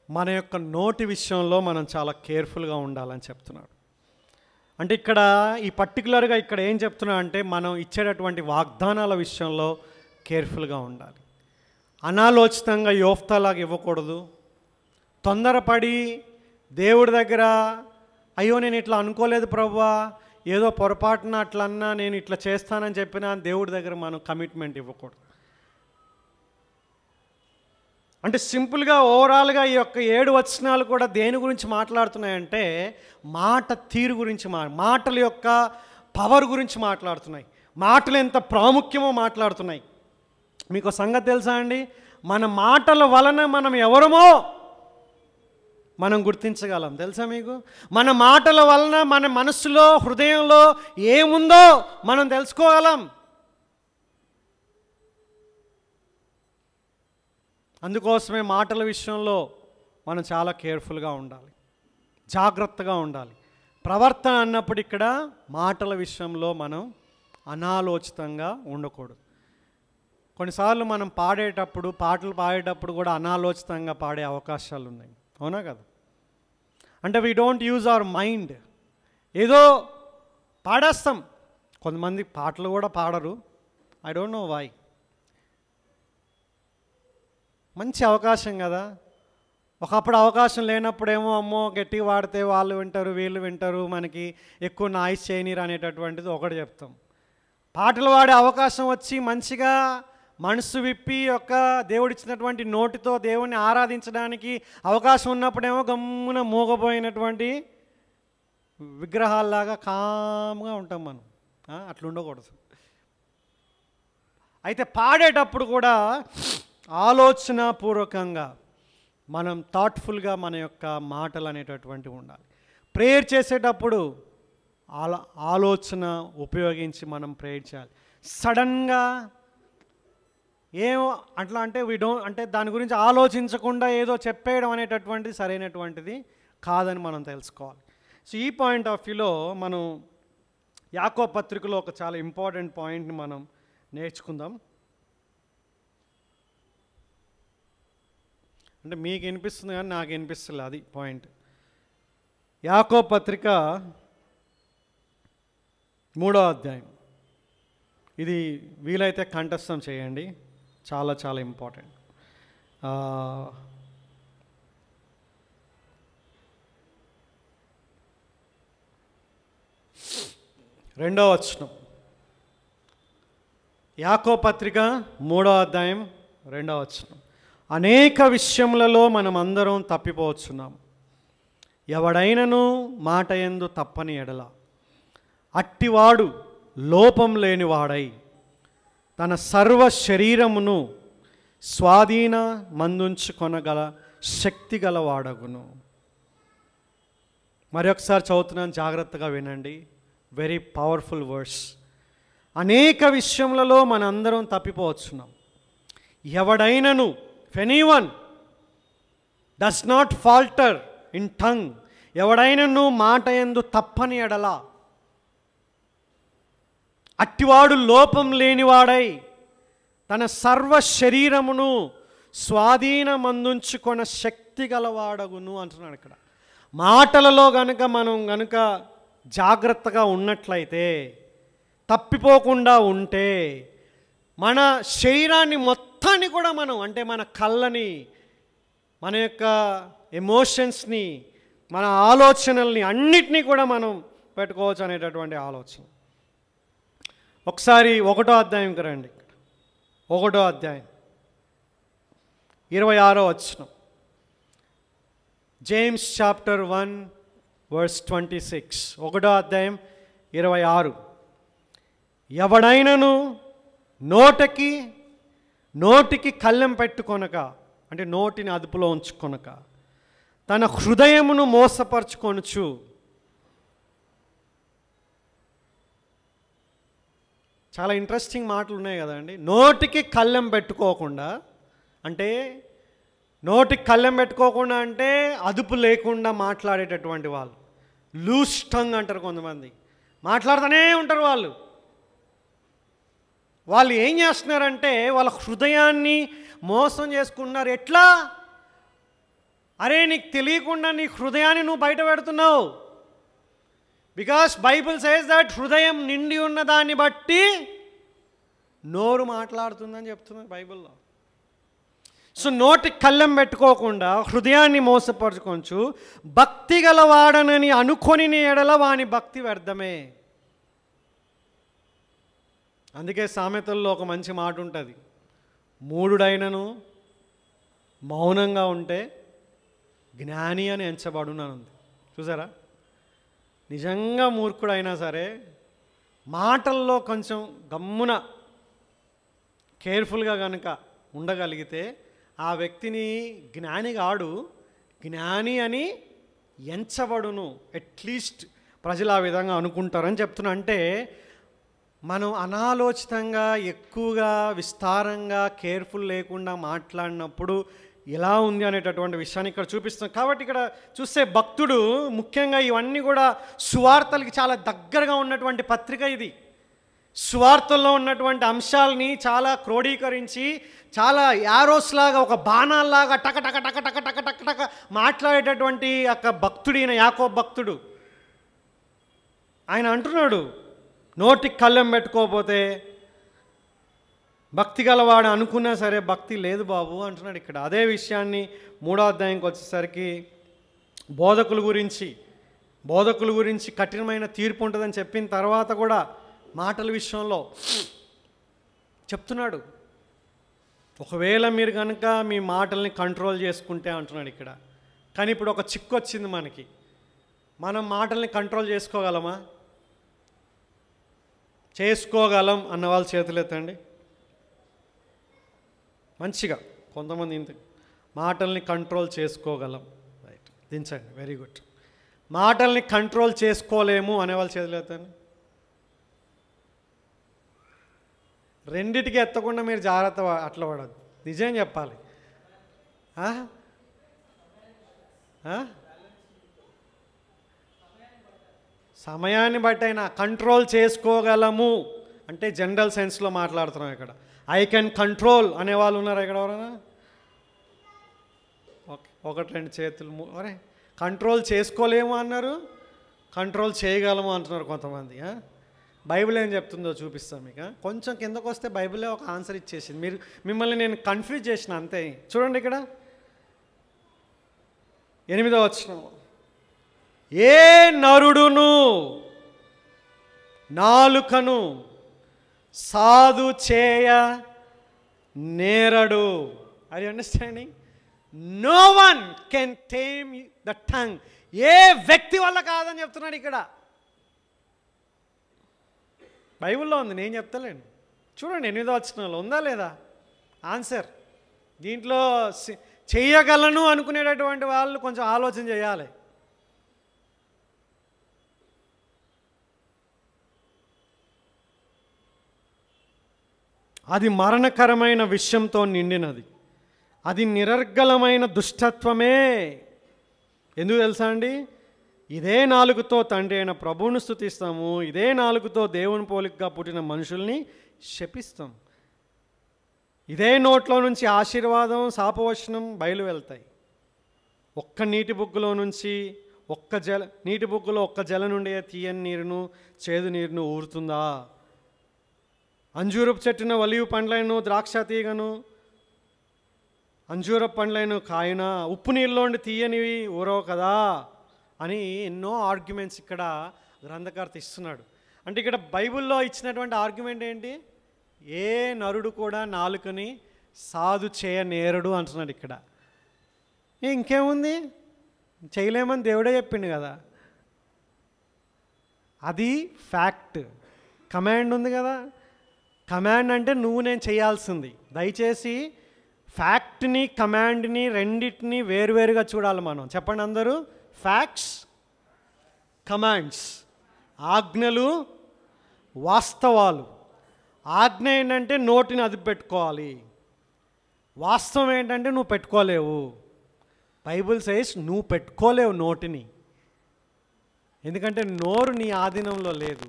మన యొక్క నోటి విషయంలో మనం చాలా కేర్ఫుల్గా ఉండాలని చెప్తున్నాడు. అంటే ఇక్కడ ఈ పర్టికులర్గా ఇక్కడ ఏం చెప్తున్నా అంటే మనం ఇచ్చేటటువంటి వాగ్దానాల విషయంలో కేర్ఫుల్గా ఉండాలి. అనాలోచితంగా యోఫ్తాలాగా ఇవ్వకూడదు. తొందరపడి దేవుడి దగ్గర అయ్యో నేను ఇట్లా అనుకోలేదు ప్రభువా, ఏదో పొరపాటున అట్లన్నా, నేను ఇట్లా చేస్తానని చెప్పినా దేవుడి దగ్గర మనం కమిట్మెంట్ ఇవ్వకూడదు. అంటే సింపుల్గా ఓవరాల్గా ఈ యొక్క 7 వచనాలు కూడా దేని గురించి మాట్లాడుతున్నాయంటే మాట తీరు గురించి, మాటల యొక్క పవర్ గురించి మాట్లాడుతున్నాయి. మాటలు ఎంత ప్రాముఖ్యమో మాట్లాడుతున్నాయి. మీకు సంగతి తెలుసా అండి? మన మాటల వలన మనం ఎవరమో మనం గుర్తించగలం. తెలుసా మీకు? మన మాటల వలన మన మనస్సులో, హృదయంలో ఏముందో మనం తెలుసుకోగలం. అందుకోసమే మాటల విషయంలో మనం చాలా కేర్ఫుల్గా ఉండాలి, జాగ్రత్తగా ఉండాలి. ప్రవర్తన అన్నప్పుడు ఇక్కడ మాటల విషయంలో మనం అనాలోచితంగా ఉండకూడదు. కొన్నిసార్లు మనం పాటలు పాడేటప్పుడు కూడా అనాలోచితంగా పాడే అవకాశాలు ఉన్నాయి. అవునా కదా? అంటే we don't use our mind. ఏదో పాడేస్తాం. కొంతమంది పాటలు కూడా పాడరు. I don't know why. మంచి అవకాశం కదా. ఒకప్పుడు అవకాశం లేనప్పుడేమో అమ్మో గట్టిగా వాడితే వాళ్ళు వింటారు, వీళ్ళు వింటారు, మనకి ఎక్కువ నాయిస్ చేయనీరు అనేటటువంటిది ఒకటి చెప్తాం. పాటలు పాడే అవకాశం వచ్చి మంచిగా మనసు విప్పి యొక్క దేవుడిచ్చినటువంటి నోటితో దేవుణ్ణి ఆరాధించడానికి అవకాశం ఉన్నప్పుడేమో గమ్మున మూగపోయినటువంటి విగ్రహాల్లాగా కామ్గా ఉంటాం మనం. అట్లా ఉండకూడదు. అయితే పాడేటప్పుడు కూడా ఆలోచనాపూర్వకంగా మనం థాట్ఫుల్గా మన యొక్క మాటలు అనేటటువంటివి ఉండాలి. ప్రేయర్ చేసేటప్పుడు ఆలోచన ఉపయోగించి మనం ప్రేయర్ చేయాలి. సడన్గా ఏమో అట్లా అంటే అంటే దాని గురించి ఆలోచించకుండా ఏదో చెప్పేయడం అనేటటువంటిది సరైనటువంటిది కాదని మనం తెలుసుకోవాలి. సో ఈ పాయింట్ ఆఫ్ వ్యూలో మనం యాకోబు పత్రికలో ఒక చాలా ఇంపార్టెంట్ పాయింట్ని మనం నేర్చుకుందాం. అంటే మీకు వినిపిస్తుంది కానీ నాకు వినిపిస్తుంది, అది పాయింట్. యాకోబు పత్రిక 3వ అధ్యాయం. ఇది వీలైతే కంఠస్థం చేయండి, చాలా చాలా ఇంపార్టెంట్. 2వ వచనం. యాకోబు పత్రిక 3వ అధ్యాయం 2వ వచనం. అనేక విషయములలో మనం అందరం తప్పిపోవచ్చున్నాం. ఎవడైనను మాట యందు తప్పని ఎడల అట్టివాడు లోపం లేనివాడై తన సర్వ శరీరమును స్వాధీన మందుంచుకొనగల శక్తి గలవాడగును. మరొకసారి చదువుతున్నాను, జాగ్రత్తగా వినండి. Very powerful verse. అనేక విషయములలో మనందరం తప్పిపోవచ్చున్నాం. ఎవడైనను, if anyone does not falter in tongue, ఎవడైనను మాట యందు తప్పని ఎడల అట్టివాడు లోపం లేనివాడై తన సర్వ శరీరమును స్వాధీనమందుంచుకొన శక్తి గలవాడగును అంటున్నాడు ఇక్కడ. మాటలలో మనం గనుక జాగ్రత్తగా ఉన్నట్లయితే, తప్పిపోకుండా ఉంటే, మన శరీరాన్ని మొత్తాన్ని కూడా మనం, అంటే మన కళ్ళని, మన యొక్క ఎమోషన్స్ని, మన ఆలోచనల్ని అన్నిటినీ కూడా మనం పెట్టుకోవచ్చు అనేటటువంటి ఆలోచన. ఒకసారి 1వ అధ్యాయంకి రండి. 1వ అధ్యాయం 26వ వచనం. James chapter 1 verse 26. 1వ అధ్యాయం 26. ఎవడైనను నోటికి కళ్ళెం పెట్టుకొనక, అంటే నోటిని అదుపులో ఉంచుకొనక, తన హృదయమును మోసపరుచుకొనుచు. చాలా ఇంట్రెస్టింగ్ మాటలు ఉన్నాయి కదండి. నోటికి కళ్ళెం పెట్టుకోకుండా అంటే, నోటికి కళ్ళెం పెట్టుకోకుండా అంటే అదుపు లేకుండా మాట్లాడేటటువంటి వాళ్ళు. లూజ్ టంగ్ అంటారు కొంతమంది. మాట్లాడుతూనే ఉంటారు వాళ్ళు. వాళ్ళు ఏం చేస్తున్నారంటే వాళ్ళ హృదయాన్ని మోసం చేసుకుంటున్నారు. ఎట్లా? అరే, నీకు తెలియకుండా నీ హృదయాన్ని నువ్వు బయట పెడుతున్నావు. బికాస్ బైబిల్ సేస్ దట్ హృదయం నిండి ఉన్న దాన్ని బట్టి నోరు మాట్లాడుతుందని చెప్తున్నారు బైబిల్లో. సో నోటికి కళ్ళెం పెట్టుకోకుండా హృదయాన్ని మోసపరుచుకొంచు భక్తి గలవాడనని అనుకొని ఎడల వాని భక్తి వ్యర్థమే. అందుకే సామెతల్లో ఒక మంచి మాట ఉంటుంది, మూఢుడైనను మౌనంగా ఉంటే జ్ఞాని అని ఎంచబడునని ఉంది. చూసారా? నిజంగా మూర్ఖుడైనా సరే మాటల్లో కొంచెం గమ్మున కేర్ఫుల్గా కనుక ఉండగలిగితే ఆ వ్యక్తిని జ్ఞాని కాడు, జ్ఞాని అని ఎంచబడును. అట్లీస్ట్ ప్రజలు ఆ విధంగా అనుకుంటారని చెప్తున్నా. అంటే మనం అనాలోచితంగా ఎక్కువగా విస్తారంగా కేర్ఫుల్ లేకుండా మాట్లాడినప్పుడు ఎలా ఉంది అనేటటువంటి విషయాన్ని ఇక్కడ చూపిస్తాం. కాబట్టి ఇక్కడ చూస్తే భక్తుడు ముఖ్యంగా ఇవన్నీ కూడా సువార్తలకి చాలా దగ్గరగా ఉన్నటువంటి పత్రిక ఇది. సువార్తల్లో ఉన్నటువంటి అంశాలని చాలా క్రోడీకరించి చాలా యారోస్ లాగా, ఒక బాణాల్లాగా టక టక టక టక టక టక టక మాట్లాడేటటువంటి ఒక భక్తుడు ఈయన యాకోబు భక్తుడు. ఆయన అంటున్నాడు, నోటికి కళ్ళెం పెట్టుకోకపోతే భక్తి గలవాడు అనుకున్నా సరే భక్తి లేదు బాబు అంటున్నాడు ఇక్కడ. అదే విషయాన్ని 3వ అధ్యాయంకి వచ్చేసరికి బోధకుల గురించి కఠినమైన తీర్పు ఉంటుందని చెప్పిన తర్వాత కూడా మాటల విషయంలో చెప్తున్నాడు, ఒకవేళ మీరు కనుక మీ మాటల్ని కంట్రోల్ చేసుకుంటే అంటున్నాడు ఇక్కడ. కానీ ఇప్పుడు ఒక చిక్కు వచ్చింది మనకి. మనం మాటల్ని కంట్రోల్ చేసుకోగలమా? చేసుకోగలం అన్న వాళ్ళ చేతులు ఎత్తండి మంచిగా. కొంతమంది ఇంత మాటల్ని కంట్రోల్ చేసుకోగలం, రైట్, దించండి, వెరీ గుడ్. మాటల్ని కంట్రోల్ చేసుకోలేము అనేవాళ్ళు చేతులు ఎత్తండి. రెండిటికి ఎత్తకుండా మీరు జాగ్రత్త అట్లా పడద్దు, నిజం చెప్పాలి. సమయాన్ని బట్టి అయినా కంట్రోల్ చేసుకోగలము అంటే జనరల్ సెన్స్లో మాట్లాడుతున్నాం ఇక్కడ. ఐ కెన్ కంట్రోల్ అనేవాళ్ళు ఉన్నారా ఇక్కడ ఎవరైనా? ఓకే, 1-2 చేతులు. అరే, కంట్రోల్ చేసుకోలేము అన్నారు, కంట్రోల్ చేయగలము అంటున్నారు కొంతమంది. బైబిల్ ఏం చెప్తుందో చూపిస్తాం మీకు. కొంచెం కిందకు వస్తే బైబిలే ఒక ఆన్సర్ ఇచ్చేసింది. మిమ్మల్ని నేను కన్ఫ్యూజ్ చేసిన అంతే. చూడండి ఇక్కడ 8వ వచనం, ఏ నరుడును నాలుకను సాధు చేయ నేరడు. Are you understanding? No one can tame the tongue. ఏ వ్యక్తి వల్ల కాదని చెప్తున్నాడు ఇక్కడ. బైబిల్లో ఉంది, నేను చెప్తలేను. చూడండి 8వ వచనంలో ఉందా లేదా ఆన్సర్. దీంట్లో చెయ్యగలను అనుకునేటటువంటి వాళ్ళు కొంచెం ఆలోచన చేయాలి. అది మరణకరమైన విషయంతో నిండినది, అది నిరర్గళమైన దుష్టత్వమే. ఎందుకు తెలుసా అండి? ఇదే నాలుగుతో తండ్రి అయిన ప్రభువును స్తుతిస్తాము, ఇదే నాలుగుతో దేవుని పోలికగా పుట్టిన మనుషుల్ని శపిస్తాం. ఇదే నోట్లో నుంచి ఆశీర్వాదం శాపవచనం బయలు వెళ్తాయి. ఒక్క నీటి బుగ్గలో నుంచి నీటి బుగ్గలో ఒక్క జల నుండి తీయని నీరును చేదు నీరును ఊరుతుందా? అంజూరపు చెట్టున ఒలీవ పండ్లైన ద్రాక్ష తీగను అంజూరపు పండ్లైన కాయన ఉప్పు నీళ్ళలోండి తీయనివి ఊరవు కదా అని ఎన్నో ఆర్గ్యుమెంట్స్ ఇక్కడ గ్రంథకర్త ఇస్తున్నాడు. అంటే ఇక్కడ బైబిల్లో ఇచ్చినటువంటి ఆర్గ్యుమెంట్ ఏంటి? ఏ నరుడు కూడా నాలుకని సాధు చేయనేరడు అంటున్నాడు ఇక్కడ. ఇంకేముంది, చేయలేమని దేవుడే చెప్పిండు కదా. అది ఫ్యాక్ట్. కమాండ్ ఉంది కదా. కమాండ్ అంటే నువ్వు నేను చేయాల్సింది. దయచేసి ఫ్యాక్ట్ని కమాండ్ని రెండింటిని వేరువేరుగా చూడాలి మనం. చెప్పండి అందరూ. Facts, commands. ఆజ్ఞలు, వాస్తవాలు. ఆజ్ఞ ఏంటంటే నోటిని అదుపు పెట్టుకోవాలి. వాస్తవం ఏంటంటే నువ్వు పెట్టుకోలేవు. బైబిల్ సేస్ నువ్వు పెట్టుకోలేవు నోటిని. ఎందుకంటే నోరు నీ ఆధీనంలో లేదు.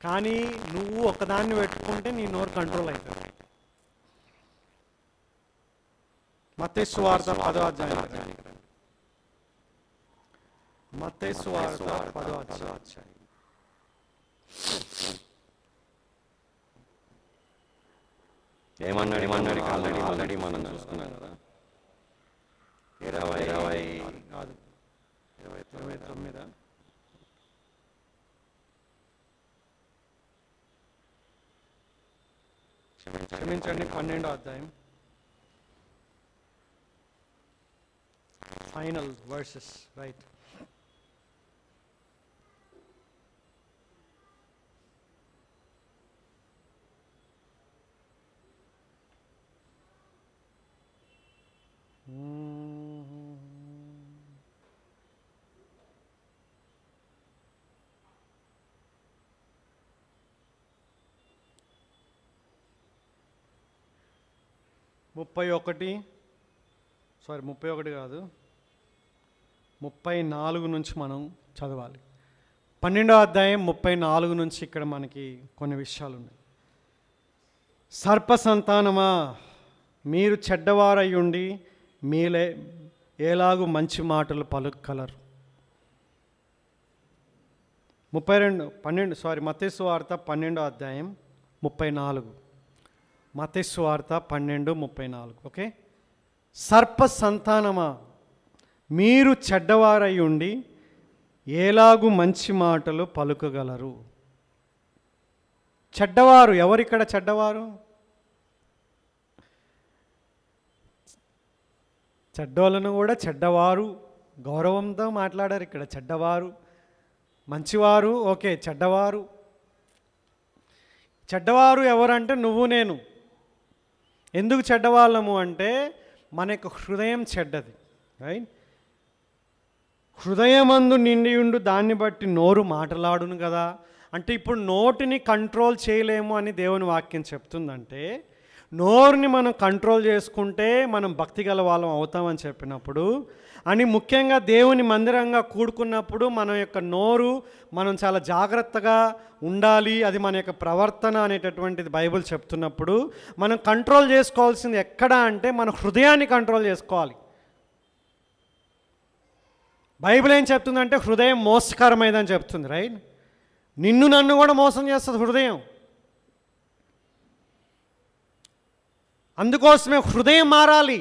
కానీ నువ్వు ఒకదాన్ని పెట్టుకుంటే నీ నోరు కంట్రోల్ అవుతుంది. మత్తయి సువార్త 10వ అధ్యాయం. మత్తయి సువార్త 10వ అధ్యాయం. ఏమన్నాడు ఆల్రెడీ మనం చూసుకున్నాం కదా. 29 క్షమించండి 12వ అధ్యాయం. Final versus, right. 31 కాదు, 34 నుంచి మనం చదవాలి. 12వ అధ్యాయం 34 నుంచి ఇక్కడ మనకి కొన్ని విషయాలు ఉన్నాయి. సర్ప సంతానమా, మీరు చెడ్డవారయ్యుండి మీలే ఎలాగూ మంచి మాటలు పలుకగలరు. 12 మత్తయి సువార్త 12వ అధ్యాయం 34. మత్తయి సువార్త 12:34. ఓకే. సర్ప సంతానమా, మీరు చెడ్డవారై ఉండి ఎలాగూ మంచి మాటలు పలుకగలరు. చెడ్డవారు ఎవరిక్కడ? చెడ్డవారు చెడ్డోళ్ళను కూడా చెడ్డవారు గౌరవంతో మాట్లాడారు. ఇక్కడ చెడ్డవారు, మంచివారు, ఓకే. చెడ్డవారు ఎవరంటే నువ్వు నేను. ఎందుకు చెడ్డవాళ్ళము అంటే మన యొక్క హృదయం చెడ్డది, రైట్? హృదయమందు నిండి ఉండు దాన్ని బట్టి నోరు మాటలాడును కదా. అంటే ఇప్పుడు నోటిని కంట్రోల్ చేయలేము అని దేవుని వాక్యం చెప్తుందంటే, నోరుని మనం కంట్రోల్ చేసుకుంటే మనం భక్తి గల వాళ్ళం అవుతామని చెప్పినప్పుడు, అని ముఖ్యంగా దేవుని మందిరంగా కూడుకున్నప్పుడు మన యొక్క నోరు మనం చాలా జాగ్రత్తగా ఉండాలి. అది మన యొక్క ప్రవర్తన అనేటటువంటిది బైబిల్ చెప్తున్నప్పుడు మనం కంట్రోల్ చేసుకోవాల్సింది ఎక్కడ అంటే మన హృదయాన్ని కంట్రోల్ చేసుకోవాలి. బైబిల్ ఏం చెప్తుందంటే హృదయం మోసకరమైందని చెప్తుంది, రైట్? నిన్ను నన్ను కూడా మోసం చేస్తుంది హృదయం. అందుకోసమే హృదయం మారాలి.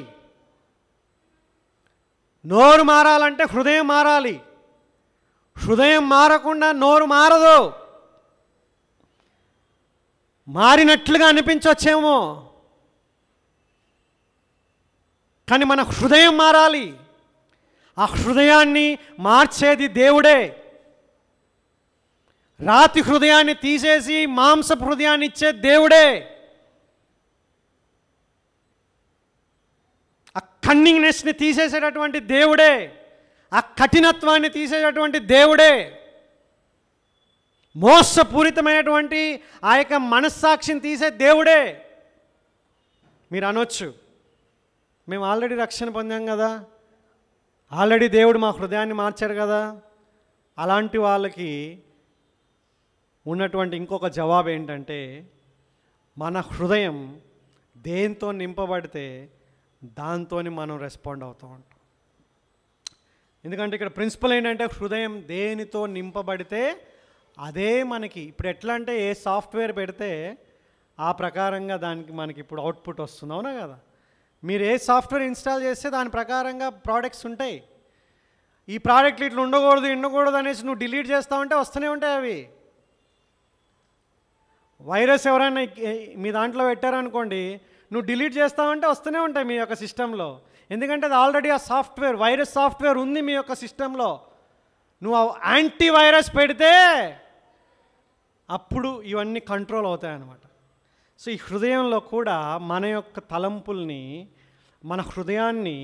నోరు మారాలంటే హృదయం మారాలి. హృదయం మారకుండా నోరు మారదు. మారినట్లుగా అనిపించవచ్చేమో, కానీ మన హృదయం మారాలి. ఆ హృదయాన్ని మార్చేది దేవుడే. రాతి హృదయాన్ని తీసేసి మాంసపు హృదయాన్ని ఇచ్చే దేవుడే. ఆ కన్నింగ్నెస్ని తీసేసేటటువంటి దేవుడే. ఆ కఠినత్వాన్ని తీసేటటువంటి దేవుడే. మోసపూరితమైనటువంటి ఆ యొక్క మనస్సాక్షిని తీసే దేవుడే. మీరు అనొచ్చు, మేము ఆల్రెడీ రక్షణ పొందాం కదా, ఆల్రెడీ దేవుడు మా హృదయాన్ని మార్చాడు కదా. అలాంటి వాళ్ళకి ఉన్నటువంటి ఇంకొక జవాబు ఏంటంటే, మన హృదయం దేంతో నింపబడితే దాంతో మనం రెస్పాండ్ అవుతూ ఉంటాం. ఎందుకంటే ఇక్కడ ప్రిన్సిపల్ ఏంటంటే హృదయం దేనితో నింపబడితే అదే మనకి. ఇప్పుడు ఎట్లా అంటే ఏ సాఫ్ట్వేర్ పెడితే ఆ ప్రకారంగా దానికి మనకి ఇప్పుడు అవుట్పుట్ వస్తుంది, అవునా కదా? మీరు ఏ సాఫ్ట్వేర్ ఇన్స్టాల్ చేస్తే దాని ప్రకారంగా ప్రోడక్ట్స్ ఉంటాయి. ఈ ప్రోడక్ట్లు ఇట్లా ఉండకూడదు అనేసి నువ్వు డిలీట్ చేస్తావంటే వస్తూనే ఉంటాయి అవి. వైరస్ ఎవరైనా మీ దాంట్లో పెట్టారనుకోండి, నువ్వు డిలీట్ చేస్తావంటే వస్తూనే ఉంటాయి మీ యొక్క సిస్టంలో. ఎందుకంటే అది ఆల్రెడీ ఆ సాఫ్ట్వేర్, వైరస్ సాఫ్ట్వేర్ ఉంది మీ యొక్క సిస్టంలో. నువ్వు యాంటీ వైరస్ పెడితే అప్పుడు ఇవన్నీ కంట్రోల్ అవుతాయి అన్నమాట. సో ఈ హృదయంలో కూడా మన యొక్క తలంపుల్ని, మన హృదయాన్ని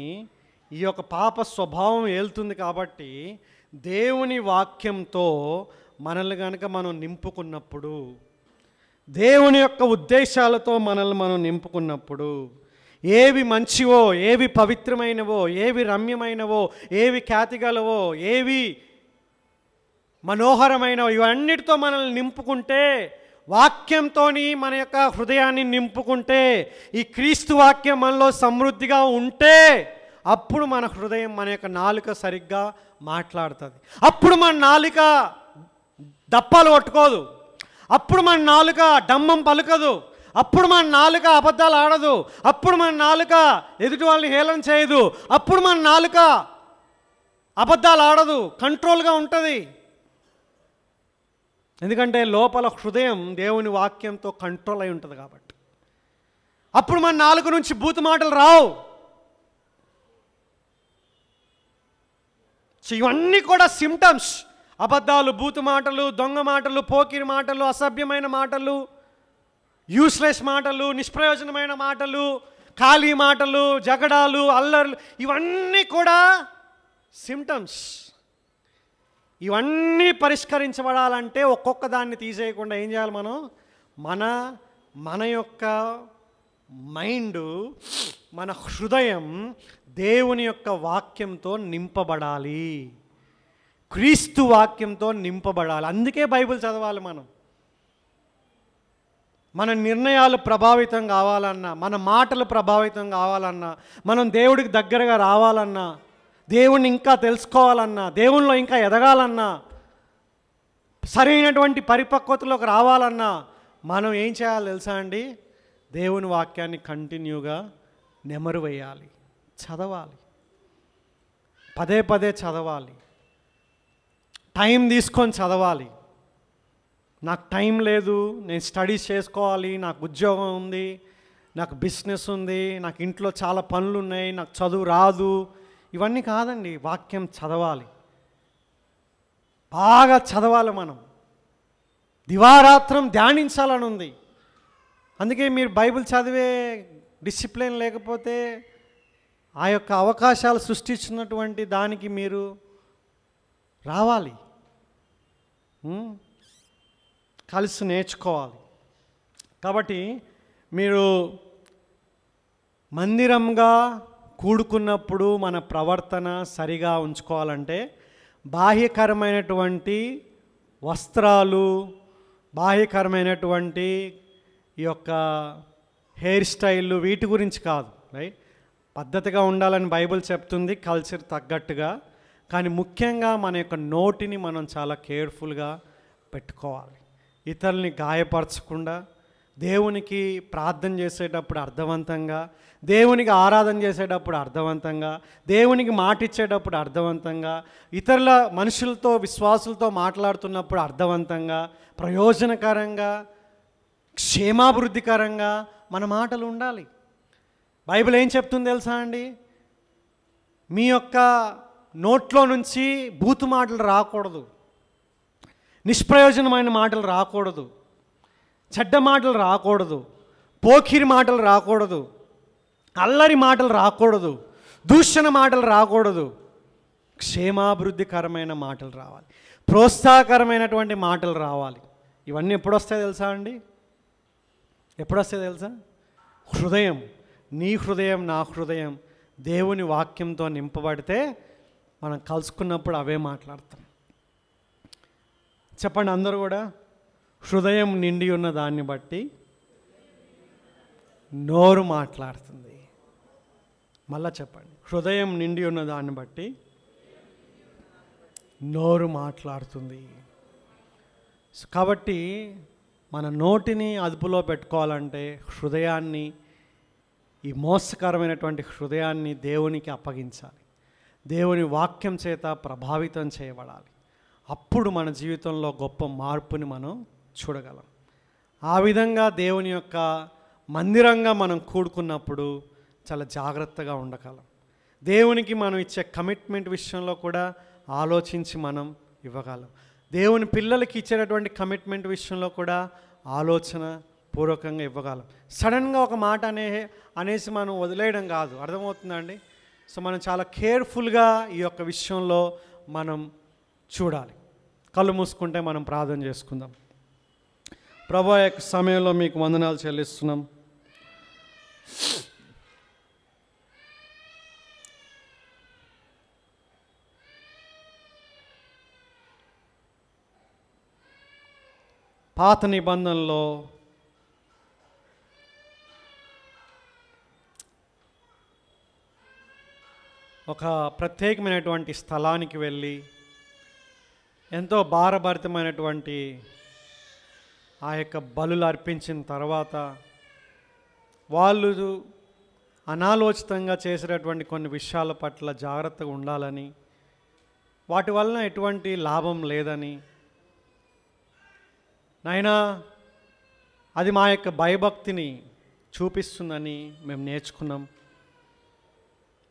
ఈ యొక్క పాప స్వభావం ఏలుతుంది. కాబట్టి దేవుని వాక్యంతో మనల్ని కనుక మనం నింపుకున్నప్పుడు, దేవుని యొక్క ఉద్దేశాలతో మనల్ని మనం నింపుకున్నప్పుడు, ఏవి మంచివో, ఏవి పవిత్రమైనవో, ఏవి రమ్యమైనవో, ఏవి ఖ్యాతిగలవో, ఏవి మనోహరమైనవో, ఇవన్నిటితో మనల్ని నింపుకుంటే, వాక్యంతో మన యొక్క హృదయాన్ని నింపుకుంటే, ఈ క్రీస్తు వాక్యం మనలో సమృద్ధిగా ఉంటే అప్పుడు మన హృదయం, మన యొక్క నాలుక సరిగ్గా మాట్లాడుతుంది. అప్పుడు మన నాలుక దప్పాలు కొట్టుకోదు. అప్పుడు మన నాలుక డమ్మం పలుకదు. అప్పుడు మన నాలుక అబద్ధాలు ఆడదు. అప్పుడు మన నాలుక ఎదుటి వాళ్ళని హేళన చేయదు. అప్పుడు మన నాలుక అబద్ధాలు ఆడదు, కంట్రోల్గా ఉంటుంది. ఎందుకంటే లోపల హృదయం దేవుని వాక్యంతో కంట్రోల్ అయి ఉంటుంది కాబట్టి. అప్పుడు మన నాలుక నుంచి బూతు మాటలు రావు. సో ఇవన్నీ కూడా సిమ్టమ్స్. అబద్ధాలు, బూతు మాటలు, దొంగ మాటలు, పోకిరి మాటలు, అసభ్యమైన మాటలు, యూస్లెస్ మాటలు, నిష్ప్రయోజనమైన మాటలు, ఖాళీ మాటలు, జగడాలు, అల్లర్లు, ఇవన్నీ కూడా సిమ్టమ్స్. ఇవన్నీ పరిష్కరించబడాలంటే ఒక్కొక్క దాన్ని తీసేయకుండా ఏం చేయాలి మనం? మన యొక్క మైండ్, మన హృదయం దేవుని యొక్క వాక్యంతో నింపబడాలి, క్రీస్తు వాక్యంతో నింపబడాలి. అందుకే బైబిల్ చదవాలి మనం. మన నిర్ణయాలు ప్రభావితం కావాలన్నా, మన మాటలు ప్రభావితం కావాలన్నా, మనం దేవుడికి దగ్గరగా రావాలన్నా, దేవుణ్ణి ఇంకా తెలుసుకోవాలన్నా, దేవునిలో ఇంకా ఎదగాలన్నా, సరైనటువంటి పరిపక్వతలోకి రావాలన్నా మనం ఏం చేయాలి తెలుసా అండి? దేవుని వాక్యాన్ని కంటిన్యూగా నెమరు వేయాలి, చదవాలి, పదే పదే చదవాలి, టైం తీసుకొని చదవాలి. నాకు టైం లేదు, నేను స్టడీస్ చేసుకోవాలి, నాకు ఉద్యోగం ఉంది, నాకు బిజినెస్ ఉంది, నాకు ఇంట్లో చాలా పనులు ఉన్నాయి, నాకు చదువు రాదు, ఇవన్నీ కాదండి. వాక్యం చదవాలి, బాగా చదవాలి, మనం దివారాత్రం ధ్యానించాలని ఉంది. అందుకే మీరు బైబిల్ చదివే డిసిప్లిన్ లేకపోతే ఆ యొక్క అవకాశాలు సృష్టించినటువంటి దానికి మీరు రావాలి, కలిసి నేర్చుకోవాలి. కాబట్టి మీరు మందిరంగా కూడుకున్నప్పుడు మన ప్రవర్తన సరిగా ఉంచుకోవాలంటే బాహ్యకరమైనటువంటి వస్త్రాలు, బాహ్యకరమైనటువంటి ఈ యొక్క హెయిర్ స్టైళ్ళు వీటి గురించి కాదు, రైట్? పద్ధతిగా ఉండాలని బైబిల్ చెప్తుంది, కల్చర్ తగ్గట్టుగా. కానీ ముఖ్యంగా మన యొక్క నోటిని మనం చాలా కేర్ఫుల్గా పెట్టుకోవాలి, ఇతరుల్ని గాయపరచకుండా, దేవునికి ప్రార్థన చేసేటప్పుడు అర్థవంతంగా, దేవునికి ఆరాధన చేసేటప్పుడు అర్థవంతంగా, దేవునికి మాట ఇచ్చేటప్పుడు అర్థవంతంగా, ఇతరుల మనుషులతో విశ్వాసులతో మాట్లాడుతున్నప్పుడు అర్థవంతంగా, ప్రయోజనకరంగా, క్షేమాభివృద్ధికరంగా మన మాటలు ఉండాలి. బైబిల్ ఏం చెప్తుంది తెలుసా అండి? మీ యొక్క నోట్లో నుంచి బూతు మాటలు రాకూడదు, నిష్ప్రయోజనమైన మాటలు రాకూడదు, చెడ్డ మాటలు రాకూడదు, పోకిరి మాటలు రాకూడదు, అల్లరి మాటలు రాకూడదు, దూషణ మాటలు రాకూడదు. క్షేమాభివృద్ధికరమైన మాటలు రావాలి, ప్రోత్సాహకరమైనటువంటి మాటలు రావాలి. ఇవన్నీ ఎప్పుడు వస్తాయి తెలుసా అండి? ఎప్పుడు వస్తాయి తెలుసా? హృదయం, నీ హృదయం నా హృదయం దేవుని వాక్యంతో నింపబడితే మనం కలుసుకున్నప్పుడు అవే మాట్లాడతాం. చెప్పండి అందరూ కూడా. హృదయం నిండి ఉన్న దాన్ని బట్టి నోరు మాట్లాడుతుంది. మళ్ళా చెప్పండి. హృదయం నిండి ఉన్న దాన్ని బట్టి నోరు మాట్లాడుతుంది. కాబట్టి మన నోటిని అదుపులో పెట్టుకోవాలంటే హృదయాన్ని, ఈ మోసకరమైనటువంటి హృదయాన్ని దేవునికి అప్పగించాలి, దేవుని వాక్యం చేత ప్రభావితం చేయబడాలి. అప్పుడు మన జీవితంలో గొప్ప మార్పుని మనం చూడగలం. ఆ విధంగా దేవుని యొక్క మందిరంగా మనం కూడుకున్నప్పుడు చాలా జాగ్రత్తగా ఉండగలం. దేవునికి మనం ఇచ్చే కమిట్మెంట్ విషయంలో కూడా ఆలోచించి మనం ఇవ్వగలం. దేవుని పిల్లలకి ఇచ్చేటటువంటి కమిట్మెంట్ విషయంలో కూడా ఆలోచన పూర్వకంగా ఇవ్వగలం. సడన్గా ఒక మాట అనేసి మనం వదిలేయడం కాదు, అర్థమవుతుందండి? సో మనం చాలా కేర్ఫుల్గా ఈ యొక్క విషయంలో మనం చూడాలి. కళ్ళు మూసుకుంటే మనం ప్రార్థన చేసుకుందాం. ప్రభువా, యొక్క సమయంలో మీకు వందనాలు చెల్లిస్తున్నాం. పాత నిబంధనలో ఒక ప్రత్యేకమైనటువంటి స్థలానికి వెళ్ళి ఎంతో భారభరితమైనటువంటి ఆ యొక్క బలులు అర్పించిన తర్వాత వాళ్ళు అనాలోచితంగా చేసేటటువంటి కొన్ని విషయాల పట్ల జాగ్రత్తగా ఉండాలని, వాటి వలన ఎటువంటి లాభం లేదని, నాయనా అది మా యొక్క భయభక్తిని చూపిస్తుందని మేము నేర్చుకున్నాం.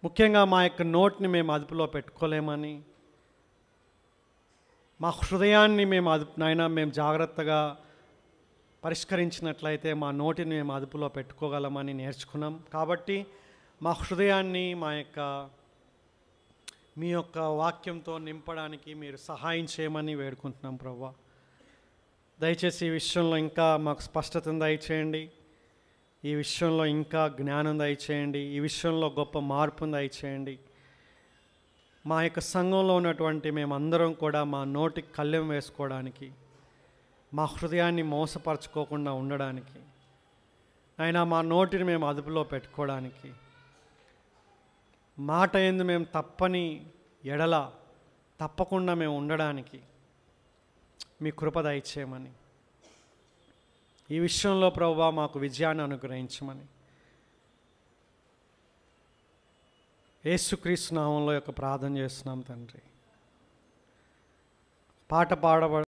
ముఖ్యంగా మా యొక్క నోటిని మేము అదుపులో పెట్టుకోలేమని, మా హృదయాన్ని మేము జాగ్రత్తగా పరిష్కరించినట్లయితే మా నోటిని మేము అదుపులో పెట్టుకోగలమని నేర్చుకున్నాం. కాబట్టి మా హృదయాన్ని మీ యొక్క వాక్యంతో నింపడానికి మీరు సహాయం చేయమని వేడుకుంటున్నాం ప్రభువా. దయచేసి ఈ విషయంలో ఇంకా మాకు స్పష్టతను దయచేయండి. ఈ విషయంలో ఇంకా జ్ఞానం దయచేయండి, ఈ విషయంలో గొప్ప మార్పును దయచేయండి. మా యొక్క సంఘంలో ఉన్నటువంటి మేమందరం కూడా మా నోటికి కళ్ళెం వేసుకోవడానికి, మా హృదయాన్ని మోసపరచుకోకుండా ఉండడానికి, అయినా మా నోటిని మేము అదుపులో పెట్టుకోవడానికి, మాట యందు మేము తప్పని ఎడల తప్పకుండా మేము ఉండడానికి మీ కృప దయచేయమని, ఈ విషయంలో ప్రభువా మాకు విజయాన్ని అనుగ్రహించమని యేసుక్రీస్తు నామంలో యొక్క ప్రార్థన చేస్తున్నాం తండ్రి. పాట పాడబ